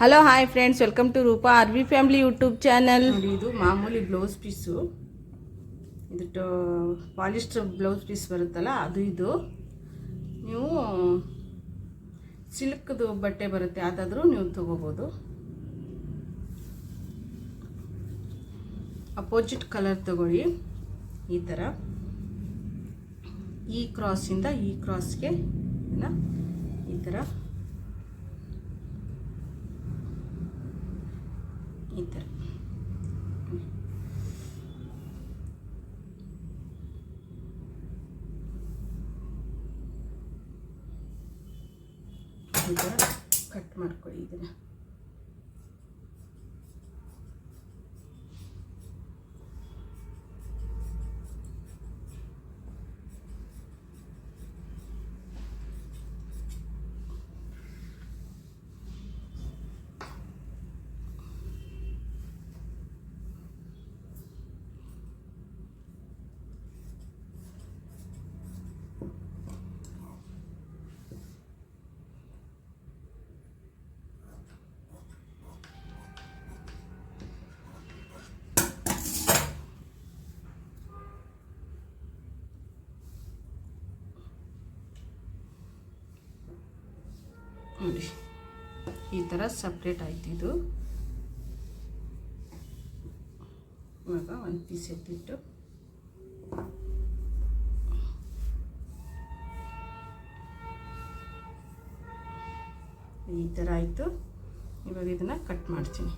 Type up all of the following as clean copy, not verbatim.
Hello hi friends, welcome to Roopa RV family YouTube channel. ನೋಡಿ, ಇದು ಮಾಮೂಲಿ ಬ್ಲೌಸ್ ಪೀಸು. ಇದು ಪಾಲಿಸ್ಟರ್ ಬ್ಲೌಸ್ ಪೀಸ್ ಬರುತ್ತಲ್ಲ, ಅದು. ಇದು ನೀವು ಸಿಲ್ಕ್ದು ಬಟ್ಟೆ ಬರುತ್ತೆ, ಯಾವುದಾದ್ರೂ ನೀವು ತಗೋಬೋದು. ಅಪೋಸಿಟ್ ಕಲರ್ ತಗೊಳ್ಳಿ. ಈ ಥರ ಈ ಕ್ರಾಸಿಂದ ಈ ಕ್ರಾಸ್ಗೆ ಈ ಥರ ಈ ಥರ ಕಟ್ ಮಾಡ್ಕೊಳ್ಳಿ ಇದನ್ನು. ನೋಡಿ, ಈ ಥರ ಸಪ್ರೇಟ್ ಆಯ್ತು. ಇದು ಇವಾಗ ಒಂದು ಪೀಸ್ ಎತ್ತಿಟ್ಟು ಈ ಥರ ಆಯಿತು. ಇವಾಗ ಇದನ್ನು ಕಟ್ ಮಾಡ್ತೀನಿ.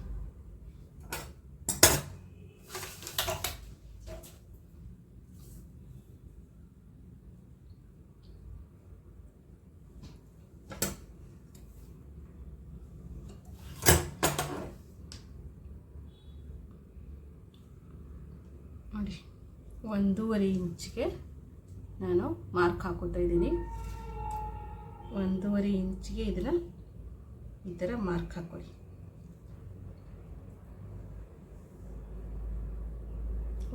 ನೋಡಿ, 1.5 ಇಂಚಿಗೆ ನಾನು ಮಾರ್ಕ್ ಹಾಕೋತಾ ಇದ್ದೀನಿ. 1.5 ಇಂಚಿಗೆ ಇದನ್ನು ಈ ಥರ ಮಾರ್ಕ್ ಹಾಕೊಳ್ಳಿ.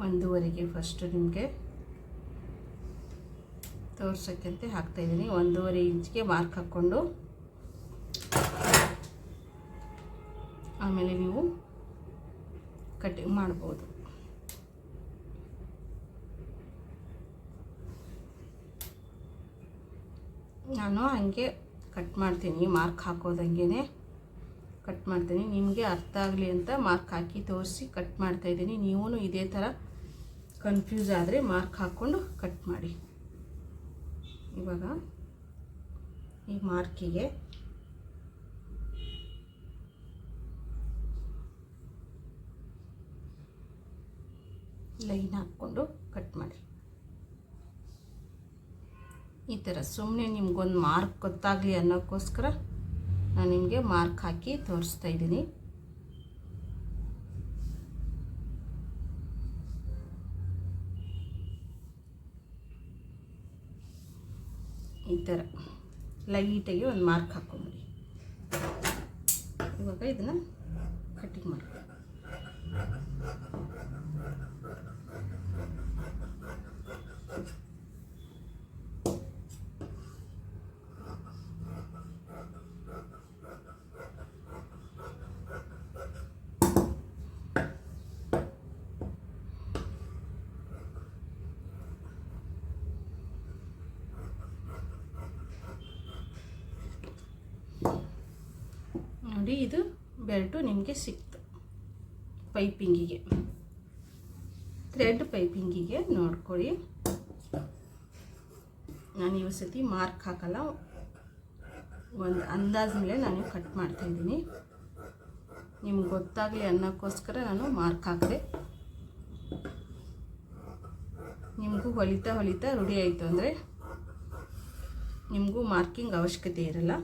1.5ಗೆ ಫಸ್ಟ್ ನಿಮಗೆ ತೋರ್ಸೋಕ್ಕಂತೆ ಹಾಕ್ತಾಯಿದ್ದೀನಿ. 1.5 ಇಂಚಿಗೆ ಮಾರ್ಕ್ ಹಾಕ್ಕೊಂಡು ಆಮೇಲೆ ನೀವು ಕಟಿಂಗ್ ಮಾಡ್ಬೋದು. ನಾನು ಹಾಗೆ ಕಟ್ ಮಾಡ್ತೀನಿ, ಮಾರ್ಕ್ ಹಾಕೋದಂಗೆ ಕಟ್ ಮಾಡ್ತೀನಿ. ನಿಮಗೆ ಅರ್ಥ ಆಗಲಿ ಅಂತ ಮಾರ್ಕ್ ಹಾಕಿ ತೋರಿಸಿ ಕಟ್ ಮಾಡ್ತಾಯಿದ್ದೀನಿ. ನೀವು ಇದೇ ಥರ ಕನ್ಫ್ಯೂಸ್ ಆದರೆ ಮಾರ್ಕ್ ಹಾಕ್ಕೊಂಡು ಕಟ್ ಮಾಡಿ. ಇವಾಗ ಈ ಮಾರ್ಕಿಗೆ ಲೈನ್ ಹಾಕ್ಕೊಂಡು ಕಟ್ ಮಾಡಿ. ಈ ಥರ ಸುಮ್ಮನೆ ನಿಮ್ಗೊಂದು ಮಾರ್ಕ್ ಗೊತ್ತಾಗಲಿ ಅನ್ನೋಕ್ಕೋಸ್ಕರ ನಾನು ನಿಮಗೆ ಮಾರ್ಕ್ ಹಾಕಿ ತೋರಿಸ್ತಾ ಇದ್ದೀನಿ. ಈ ಥರ ಲೈಟಾಗಿ ಒಂದು ಮಾರ್ಕ್ ಹಾಕ್ಕೊಂಬಿಡಿ. ಇವಾಗ ಇದನ್ನು ಕಟ್ಟಿಂಗ್ ಮಾಡಿ. ನೋಡಿ, ಇದು ಬೆಲ್ಟು ನಿಮಗೆ ಸಿಕ್ತು. ಪೈಪಿಂಗಿಗೆ, ಥ್ರೆಡ್ ಪೈಪಿಂಗಿಗೆ ನೋಡ್ಕೊಳ್ಳಿ. ನಾನು ಈ ಸತಿ ಮಾರ್ಕ್ ಹಾಕಲ್ಲ, ಒಂದು ಅಂದಾಜು ಮೇಲೆ ನಾನು ಕಟ್ ಮಾಡ್ತಾಯಿದ್ದೀನಿ. ನಿಮ್ಗೆ ಗೊತ್ತಾಗಲಿ ಅನ್ನೋಕ್ಕೋಸ್ಕರ ನಾನು ಮಾರ್ಕ್ ಹಾಕಿದೆ. ನಿಮಗೂ ಹೊಲಿತಾ ಹೊಲಿತಾ ರೂಢಿ ಆಯಿತು ಅಂದರೆ ನಿಮಗೂ ಮಾರ್ಕಿಂಗ್ ಅವಶ್ಯಕತೆ ಇರಲ್ಲ.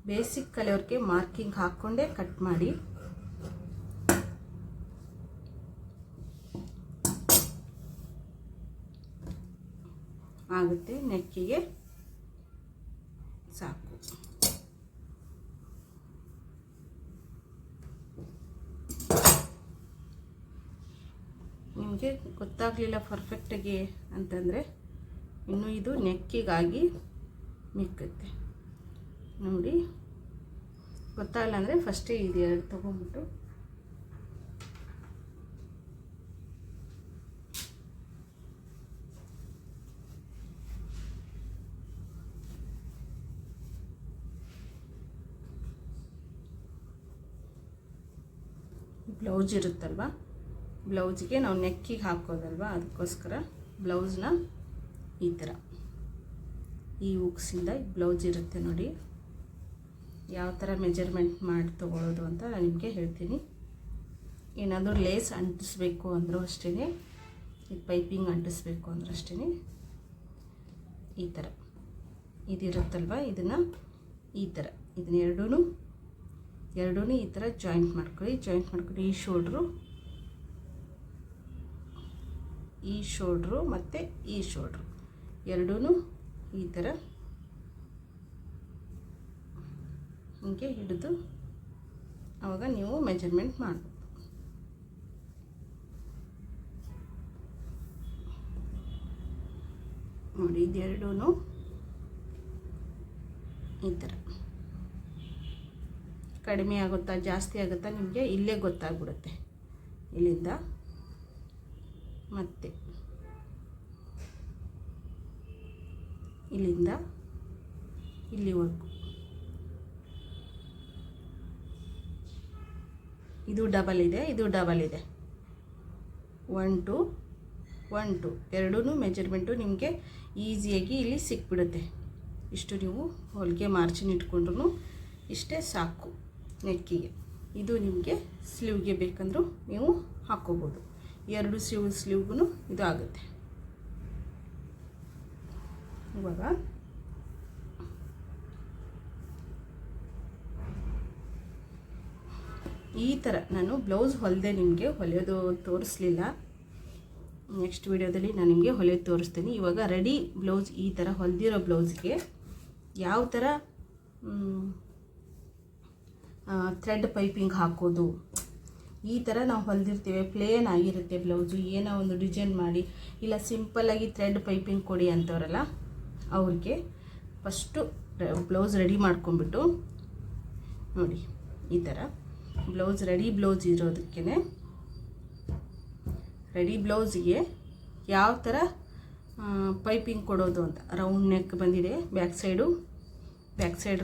ಬೇಸಿಕ್ ಕಲಿಯೋರಿಗೆ ಮಾರ್ಕಿಂಗ್ ಹಾಕ್ಕೊಂಡೇ ಕಟ್ ಮಾಡಿ. ಆಗುತ್ತೆ, ನೆಕ್ಕಿಗೆ ಸಾಕು. ನಿಮಗೆ ಗೊತ್ತಾಗಲಿಲ್ಲ ಪರ್ಫೆಕ್ಟಾಗಿ ಅಂತಂದರೆ ಇನ್ನು ಇದು ನೆಕ್ಕಿಗಾಗಿ ಮಿಕ್ಕುತ್ತೆ. ನೋಡಿ, ಗೊತ್ತಾಗಲ್ಲ ಅಂದರೆ ಫಸ್ಟೇ ಇದು ಎರಡು ತೊಗೊಂಬಿಟ್ಟು ಬ್ಲೌಸ್ ಇರುತ್ತಲ್ವ, ಬ್ಲೌಸ್ಗೆ ನಾವು ನೆಕ್ಕಿಗೆ ಹಾಕೋದಲ್ವ, ಅದಕ್ಕೋಸ್ಕರ ಬ್ಲೌಸ್ನ ಈ ಥರ ಈ ಹುಕ್ಸಿಂದ ಬ್ಲೌಸ್ ಇರುತ್ತೆ ನೋಡಿ. ಯಾವ ಥರ ಮೆಜರ್ಮೆಂಟ್ ಮಾಡಿ ತೊಗೊಳ್ಳೋದು ಅಂತ ನಾನು ನಿಮಗೆ ಹೇಳ್ತೀನಿ. ಏನಾದರೂ ಲೇಸ್ ಅಂಟಿಸ್ಬೇಕು ಅಂದರೂ ಅಷ್ಟೇ, ಇದು ಪೈಪಿಂಗ್ ಅಂಟಿಸ್ಬೇಕು ಅಂದರೂ ಅಷ್ಟೇ ಈ ಥರ ಇದಿರುತ್ತಲ್ವ, ಇದನ್ನು ಈ ಥರ ಇದನ್ನ ಎರಡೂ ಈ ಥರ ಜಾಯಿಂಟ್ ಮಾಡ್ಕೊಳ್ಳಿ. ಈ ಶೋಲ್ಡ್ರು ಮತ್ತು ಈ ಶೋಲ್ಡ್ರು ಎರಡೂ ಈ ಥರ ಹೀಗೆ ಹಿಡಿದು ಆವಾಗ ನೀವು ಮೆಜರ್ಮೆಂಟ್ ಮಾಡ್ಬೋದು. ನೋಡಿ ಇದೆರಡೂ ಈ ಥರ ಕಡಿಮೆ ಆಗುತ್ತಾ ಜಾಸ್ತಿ ಆಗುತ್ತಾ ನಿಮಗೆ ಇಲ್ಲೇ ಗೊತ್ತಾಗ್ಬಿಡುತ್ತೆ. ಇಲ್ಲಿಂದ ಮತ್ತೆ ಇಲ್ಲಿಂದ ಇಲ್ಲಿವರೆಗೂ ಇದು ಡಬಲ್ ಇದೆ, ಇದು ಡಬಲ್ ಇದೆ. 1 2 1 2 ಎರಡೂ ಮೆಜರ್ಮೆಂಟು ನಿಮಗೆ ಈಸಿಯಾಗಿ ಇಲ್ಲಿ ಸಿಕ್ಬಿಡುತ್ತೆ. ಇಷ್ಟು ನೀವು ಹೊಲಿಗೆ ಮಾರ್ಜಿನ್ ಇಟ್ಕೊಂಡ್ರೂ ಇಷ್ಟೇ ಸಾಕು ನೆಕ್ಕಿಗೆ. ಇದು ನಿಮಗೆ ಸ್ಲೀವ್ಗೆ ಬೇಕಂದ್ರೂ ನೀವು ಹಾಕ್ಕೋಬೋದು. ಎರಡು ಸ್ಲೀವ್ಗೂ ಇದು ಆಗುತ್ತೆ. ಇವಾಗ ಈ ಥರ ನಾನು ಬ್ಲೌಸ್ ಹೊಲಿದೆ, ನಿಮಗೆ ಹೊಲಿಯೋದು ತೋರಿಸ್ಲಿಲ್ಲ. ನೆಕ್ಸ್ಟ್ ವಿಡಿಯೋದಲ್ಲಿ ನಾನು ನಿಮಗೆ ಹೊಲಿಯೋದು ತೋರಿಸ್ತೀನಿ. ಇವಾಗ ರೆಡಿ ಬ್ಲೌಸ್ ಈ ಥರ ಹೊಲಿದಿರೋ ಬ್ಲೌಸ್ಗೆ ಯಾವ ಥರ ಥ್ರೆಡ್ ಪೈಪಿಂಗ್ ಹಾಕೋದು, ಈ ಥರ ನಾವು ಹೊಲಿದಿರ್ತೇವೆ, ಪ್ಲೇನ್ ಆಗಿರುತ್ತೆ ಬ್ಲೌಸು, ಏನೋ ಒಂದು ಡಿಸೈನ್ ಮಾಡಿ ಇಲ್ಲ ಸಿಂಪಲ್ಲಾಗಿ ಥ್ರೆಡ್ ಪೈಪಿಂಗ್ ಕೊಡಿ ಅಂತವರಲ್ಲ ಅವ್ರಿಗೆ ಫಸ್ಟು ಬ್ಲೌಸ್ ರೆಡಿ ಮಾಡ್ಕೊಂಬಿಟ್ಟು ನೋಡಿ ಈ ಥರ ಬ್ಲೌಸ್ ಇರೋದಕ್ಕೆ ರೆಡಿ ಬ್ಲೌಸ್ಗೆ ಯಾವ ಥರ ಪೈಪಿಂಗ್ ಕೊಡೋದು ಅಂತ. ರೌಂಡ್ ನೆಕ್ ಬಂದಿದೆ, ಬ್ಯಾಕ್ ಸೈಡ್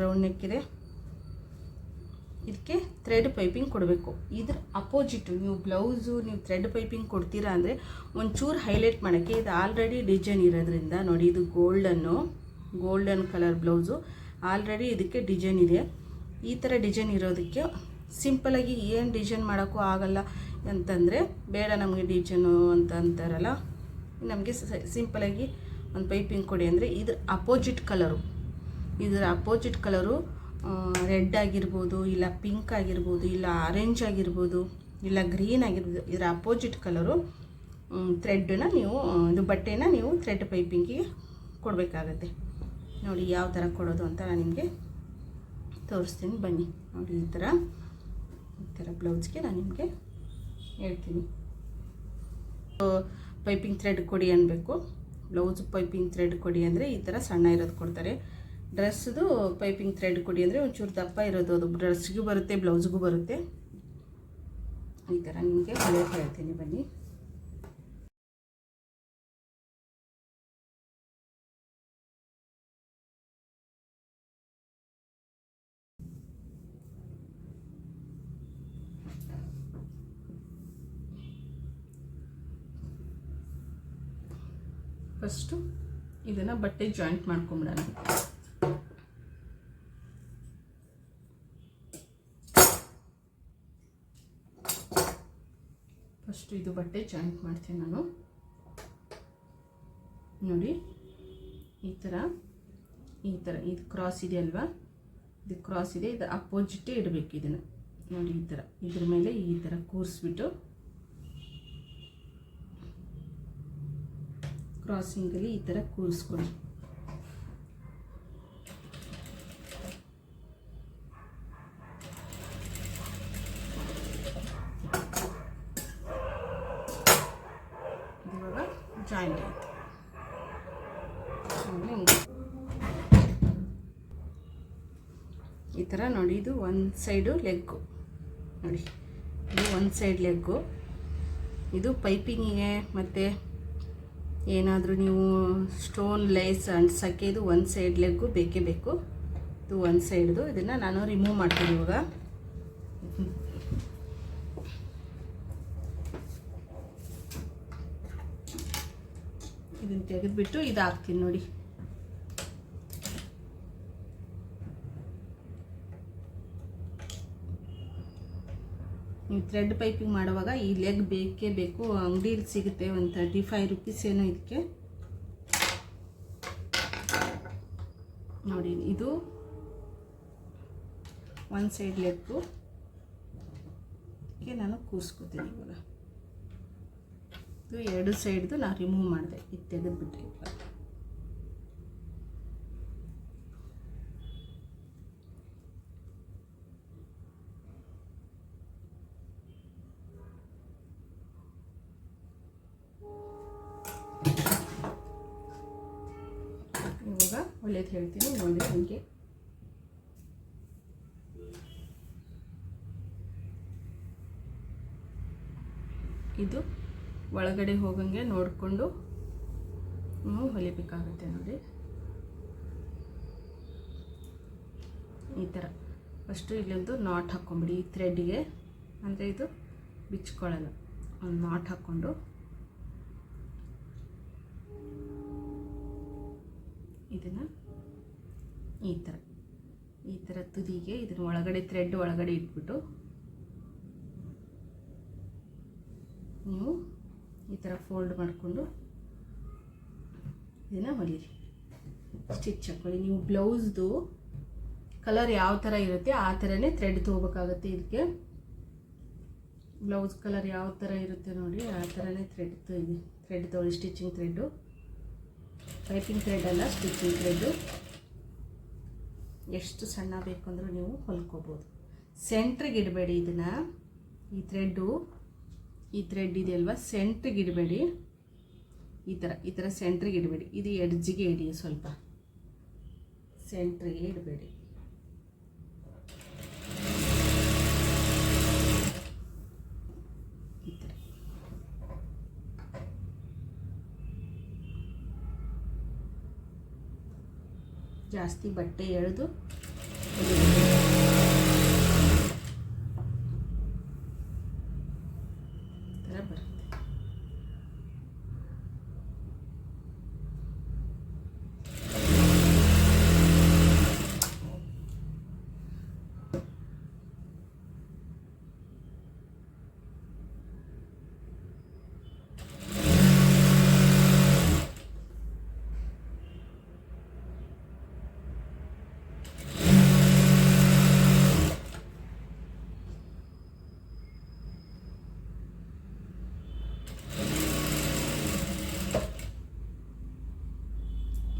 ರೌಂಡ್ ನೆಕ್ ಇದೆ. ಇದಕ್ಕೆ ಥ್ರೆಡ್ ಪೈಪಿಂಗ್ ಕೊಡಬೇಕು. ಇದ್ರ ಅಪೋಸಿಟು ನೀವು ಥ್ರೆಡ್ ಪೈಪಿಂಗ್ ಕೊಡ್ತೀರಾ ಅಂದರೆ ಒಂಚೂರು ಹೈಲೈಟ್ ಮಾಡೋಕ್ಕೆ ಇದು ಆಲ್ರೆಡಿ ಡಿಸೈನ್ ಇರೋದ್ರಿಂದ ನೋಡಿ, ಇದು ಗೋಲ್ಡನ್ ಕಲರ್ ಬ್ಲೌಸು ಆಲ್ರೆಡಿ ಇದಕ್ಕೆ ಡಿಸೈನ್ ಇದೆ. ಈ ಥರ ಡಿಸೈನ್ ಇರೋದಕ್ಕೆ ಸಿಂಪಲಾಗಿ ಏನು ಡಿಸೈನ್ ಮಾಡೋಕ್ಕೂ ಆಗಲ್ಲ ಅಂತಂದರೆ ಬೇಡ ನಮಗೆ ಡಿಸೈನು ಅಂತ ಅಂತಾರಲ್ಲ, ನಮಗೆ ಸಿಂಪಲಾಗಿ ಒಂದು ಪೈಪಿಂಗ್ ಕೊಡಿ ಅಂದರೆ ಇದರ ಅಪೋಸಿಟ್ ಕಲರು ರೆಡ್ ಆಗಿರ್ಬೋದು, ಇಲ್ಲ ಪಿಂಕ್ ಆಗಿರ್ಬೋದು, ಇಲ್ಲ ಆರೆಂಜ್ ಆಗಿರ್ಬೋದು, ಇಲ್ಲ ಗ್ರೀನ್ ಆಗಿರ್ಬೋದು. ಇದರ ಅಪೋಸಿಟ್ ಕಲರು ಥ್ರೆಡ್ಡನ್ನ ನೀವು ಇದು ಬಟ್ಟೆನ ನೀವು ಥ್ರೆಡ್ ಪೈಪಿಂಗಿಗೆ ಕೊಡಬೇಕಾಗತ್ತೆ. ನೋಡಿ ಯಾವ ಥರ ಕೊಡೋದು ಅಂತ ನಾನು ನಿಮಗೆ ತೋರಿಸ್ತೀನಿ ಬನ್ನಿ. ನೋಡಿ ಈ ಥರ ಬ್ಲೌಸ್ಗೆ ನಾನು ನಿಮಗೆ ಹೇಳ್ತೀನಿ. ಪೈಪಿಂಗ್ ಥ್ರೆಡ್ ಕೊಡಿ ಅನ್ನಬೇಕು. ಬ್ಲೌಸ್ ಪೈಪಿಂಗ್ ಥ್ರೆಡ್ ಕೊಡಿ ಅಂದರೆ ಈ ಥರ ಸಣ್ಣ ಇರೋದು ಕೊಡ್ತಾರೆ. ಡ್ರೆಸ್ದು ಪೈಪಿಂಗ್ ಥ್ರೆಡ್ ಕೊಡಿ ಅಂದರೆ ಒಂಚೂರು ದಪ್ಪ ಇರೋದು, ಅದು ಡ್ರೆಸ್ಗೂ ಬರುತ್ತೆ ಬ್ಲೌಸ್ಗೂ ಬರುತ್ತೆ. ಈ ಥರ ನಿಮಗೆ ಹೊಲಿಯೋಕೆ ಹೇಳ್ತೀನಿ ಬನ್ನಿ. ಫಸ್ಟು ಇದನ್ನು ಬಟ್ಟೆ ಜಾಯಿಂಟ್ ಮಾಡ್ಕೊಂಬಿಡೋಣ. ಫಸ್ಟು ಇದು ಬಟ್ಟೆ ಜಾಯಿಂಟ್ ಮಾಡ್ತೀನಿ ನಾನು. ನೋಡಿ ಈ ಥರ ಇದು ಕ್ರಾಸ್ ಇದೆ ಅಲ್ವಾ, ಇದು ಕ್ರಾಸ್ ಇದೆ, ಇದು ಅಪೋಸಿಟೇ ಇಡಬೇಕು ಇದನ್ನು. ನೋಡಿ ಈ ಥರ ಇದ್ರ ಮೇಲೆ ಈ ಥರ ಕೂರಿಸ್ಬಿಟ್ಟು ಕ್ರಾಸಿಂಗಲ್ಲಿ ಈ ಥರ ಕೂರಿಸ್ಕೊಳ್ಳಿ. ಇವಾಗ ಜಾಯಿಂಟ್ ಆಯಿತು. ಥರ ನೋಡಿ, ಇದು ಒಂದು ಸೈಡು ಲೆಗ್ಗು ನೋಡಿ, ಇದು ಒಂದು ಸೈಡ್ ಲೆಗ್ಗು. ಇದು ಪೈಪಿಂಗಿಗೆ ಮತ್ತು ಏನಾದರೂ ನೀವು ಸ್ಟೋನ್ ಲೇಸ್ ಅಂಟ್ಸೋಕ್ಕೆ ಇದು ಒಂದು ಸೈಡ್ ಲೆಗ್ಗು ಬೇಕೇ ಬೇಕು. ಇದು ಒಂದು ಸೈಡ್ದು. ಇದನ್ನು ನಾನು ರಿಮೂವ್ ಮಾಡ್ತೀನಿ ಇವಾಗ. ಇದನ್ನು ತೆಗೆದುಬಿಟ್ಟು ಇದು ಹಾಕ್ತೀನಿ ನೋಡಿ. ನೀವು ಥ್ರೆಡ್ ಪೈಪಿಂಗ್ ಮಾಡುವಾಗ ಈ ಲೆಗ್ ಬೇಕೇ ಬೇಕು. ಅಂಗಡಿಯಲ್ಲಿ ಸಿಗುತ್ತೆ, ಒಂದು 35 ರುಪೀಸ್ ಏನೋ ಇದಕ್ಕೆ. ನೋಡಿ, ಇದು ಒಂದು ಸೈಡ್ ಲೆಗ್ಗು ನಾನು ಕೂರಿಸ್ಕೋತೀನಿ ಇವಾಗ. ಇದು ಎರಡು ಸೈಡ್ದು ನಾನು ರಿಮೂವ್ ಮಾಡಿದೆ, ಇದು ತೆಗೆದುಬಿಟ್ಟೆ ಇವಾಗ. ಇವಾಗ ಒಳ್ಳೇದು ಹೇಳ್ತೀನಿ ನೋಡಿ. ಹೀಗೆ ಇದು ಒಳಗಡೆ ಹೋಗಂಗೆ ನೋಡಿಕೊಂಡು ನೀವು ಹೊಲಿಬೇಕಾಗುತ್ತೆ ನೋಡಿ. ಈ ಥರ ಫಸ್ಟು ಇಲ್ಲೊಂದು ನಾಟ್ ಹಾಕ್ಕೊಂಬಿಡಿ ಈ ಥ್ರೆಡ್ಡಿಗೆ, ಅಂದರೆ ಇದು ಬಿಚ್ಕೊಳ್ಳಲ್ಲ. ಒಂದು ನಾಟ್ ಹಾಕ್ಕೊಂಡು ಇದನ್ನು ಈ ಥರ ತುದಿಗೆ ಇದನ್ನು ಒಳಗಡೆ ಥ್ರೆಡ್ ಒಳಗಡೆ ಇಟ್ಬಿಟ್ಟು ನೀವು ಈ ಥರ ಫೋಲ್ಡ್ ಮಾಡಿಕೊಂಡು ಇದನ್ನು ಹೊಲಿರಿ, ಸ್ಟಿಚ್ ಹಾಕ್ಕೊಳ್ಳಿ. ನೀವು ಬ್ಲೌಸ್ದು ಕಲರ್ ಯಾವ ಥರ ಇರುತ್ತೆ ಆ ಥರನೇ ಥ್ರೆಡ್ ತೊಗೋಬೇಕಾಗುತ್ತೆ. ಇದಕ್ಕೆ ಬ್ಲೌಸ್ ಕಲರ್ ಯಾವ ಥರ ಇರುತ್ತೆ ನೋಡಿ, ಆ ಥರನೇ ಥ್ರೆಡ್ ತೊಗೊಳ್ಳಿ. ಸ್ಟಿಚಿಂಗ್ ಥ್ರೆಡ್ಡು, ಪೈಪಿಂಗ್ ಥ್ರೆಡ್ ಅಲ್ಲ, ಸ್ಟಿಚಿಂಗ್ ಥ್ರೆಡ್ಡು. ಎಷ್ಟು ಸಣ್ಣ ಬೇಕಂದ್ರೂ ನೀವು ಹೊಲ್ಕೋಬೋದು. ಸೆಂಟ್ರಿಗೆ ಇಡಬೇಡಿ ಇದನ್ನು. ಈ ಥ್ರೆಡ್ ಇದೆಯಲ್ವ, ಸೆಂಟ್ರಿಗೆ ಇಡಬೇಡಿ. ಈ ಥರ ಸೆಂಟ್ರಿಗೆ ಇಡಬೇಡಿ. ಇದು ಎಡ್ಜಿಗೆ ಇಡಿ, ಸ್ವಲ್ಪ ಸೆಂಟ್ರಿಗೆ ಇಡಬೇಡಿ. ಈ ಥರ ಜಾಸ್ತಿ ಬಟ್ಟೆ ಎಳೆದು ಥರ ಬರುತ್ತೆ.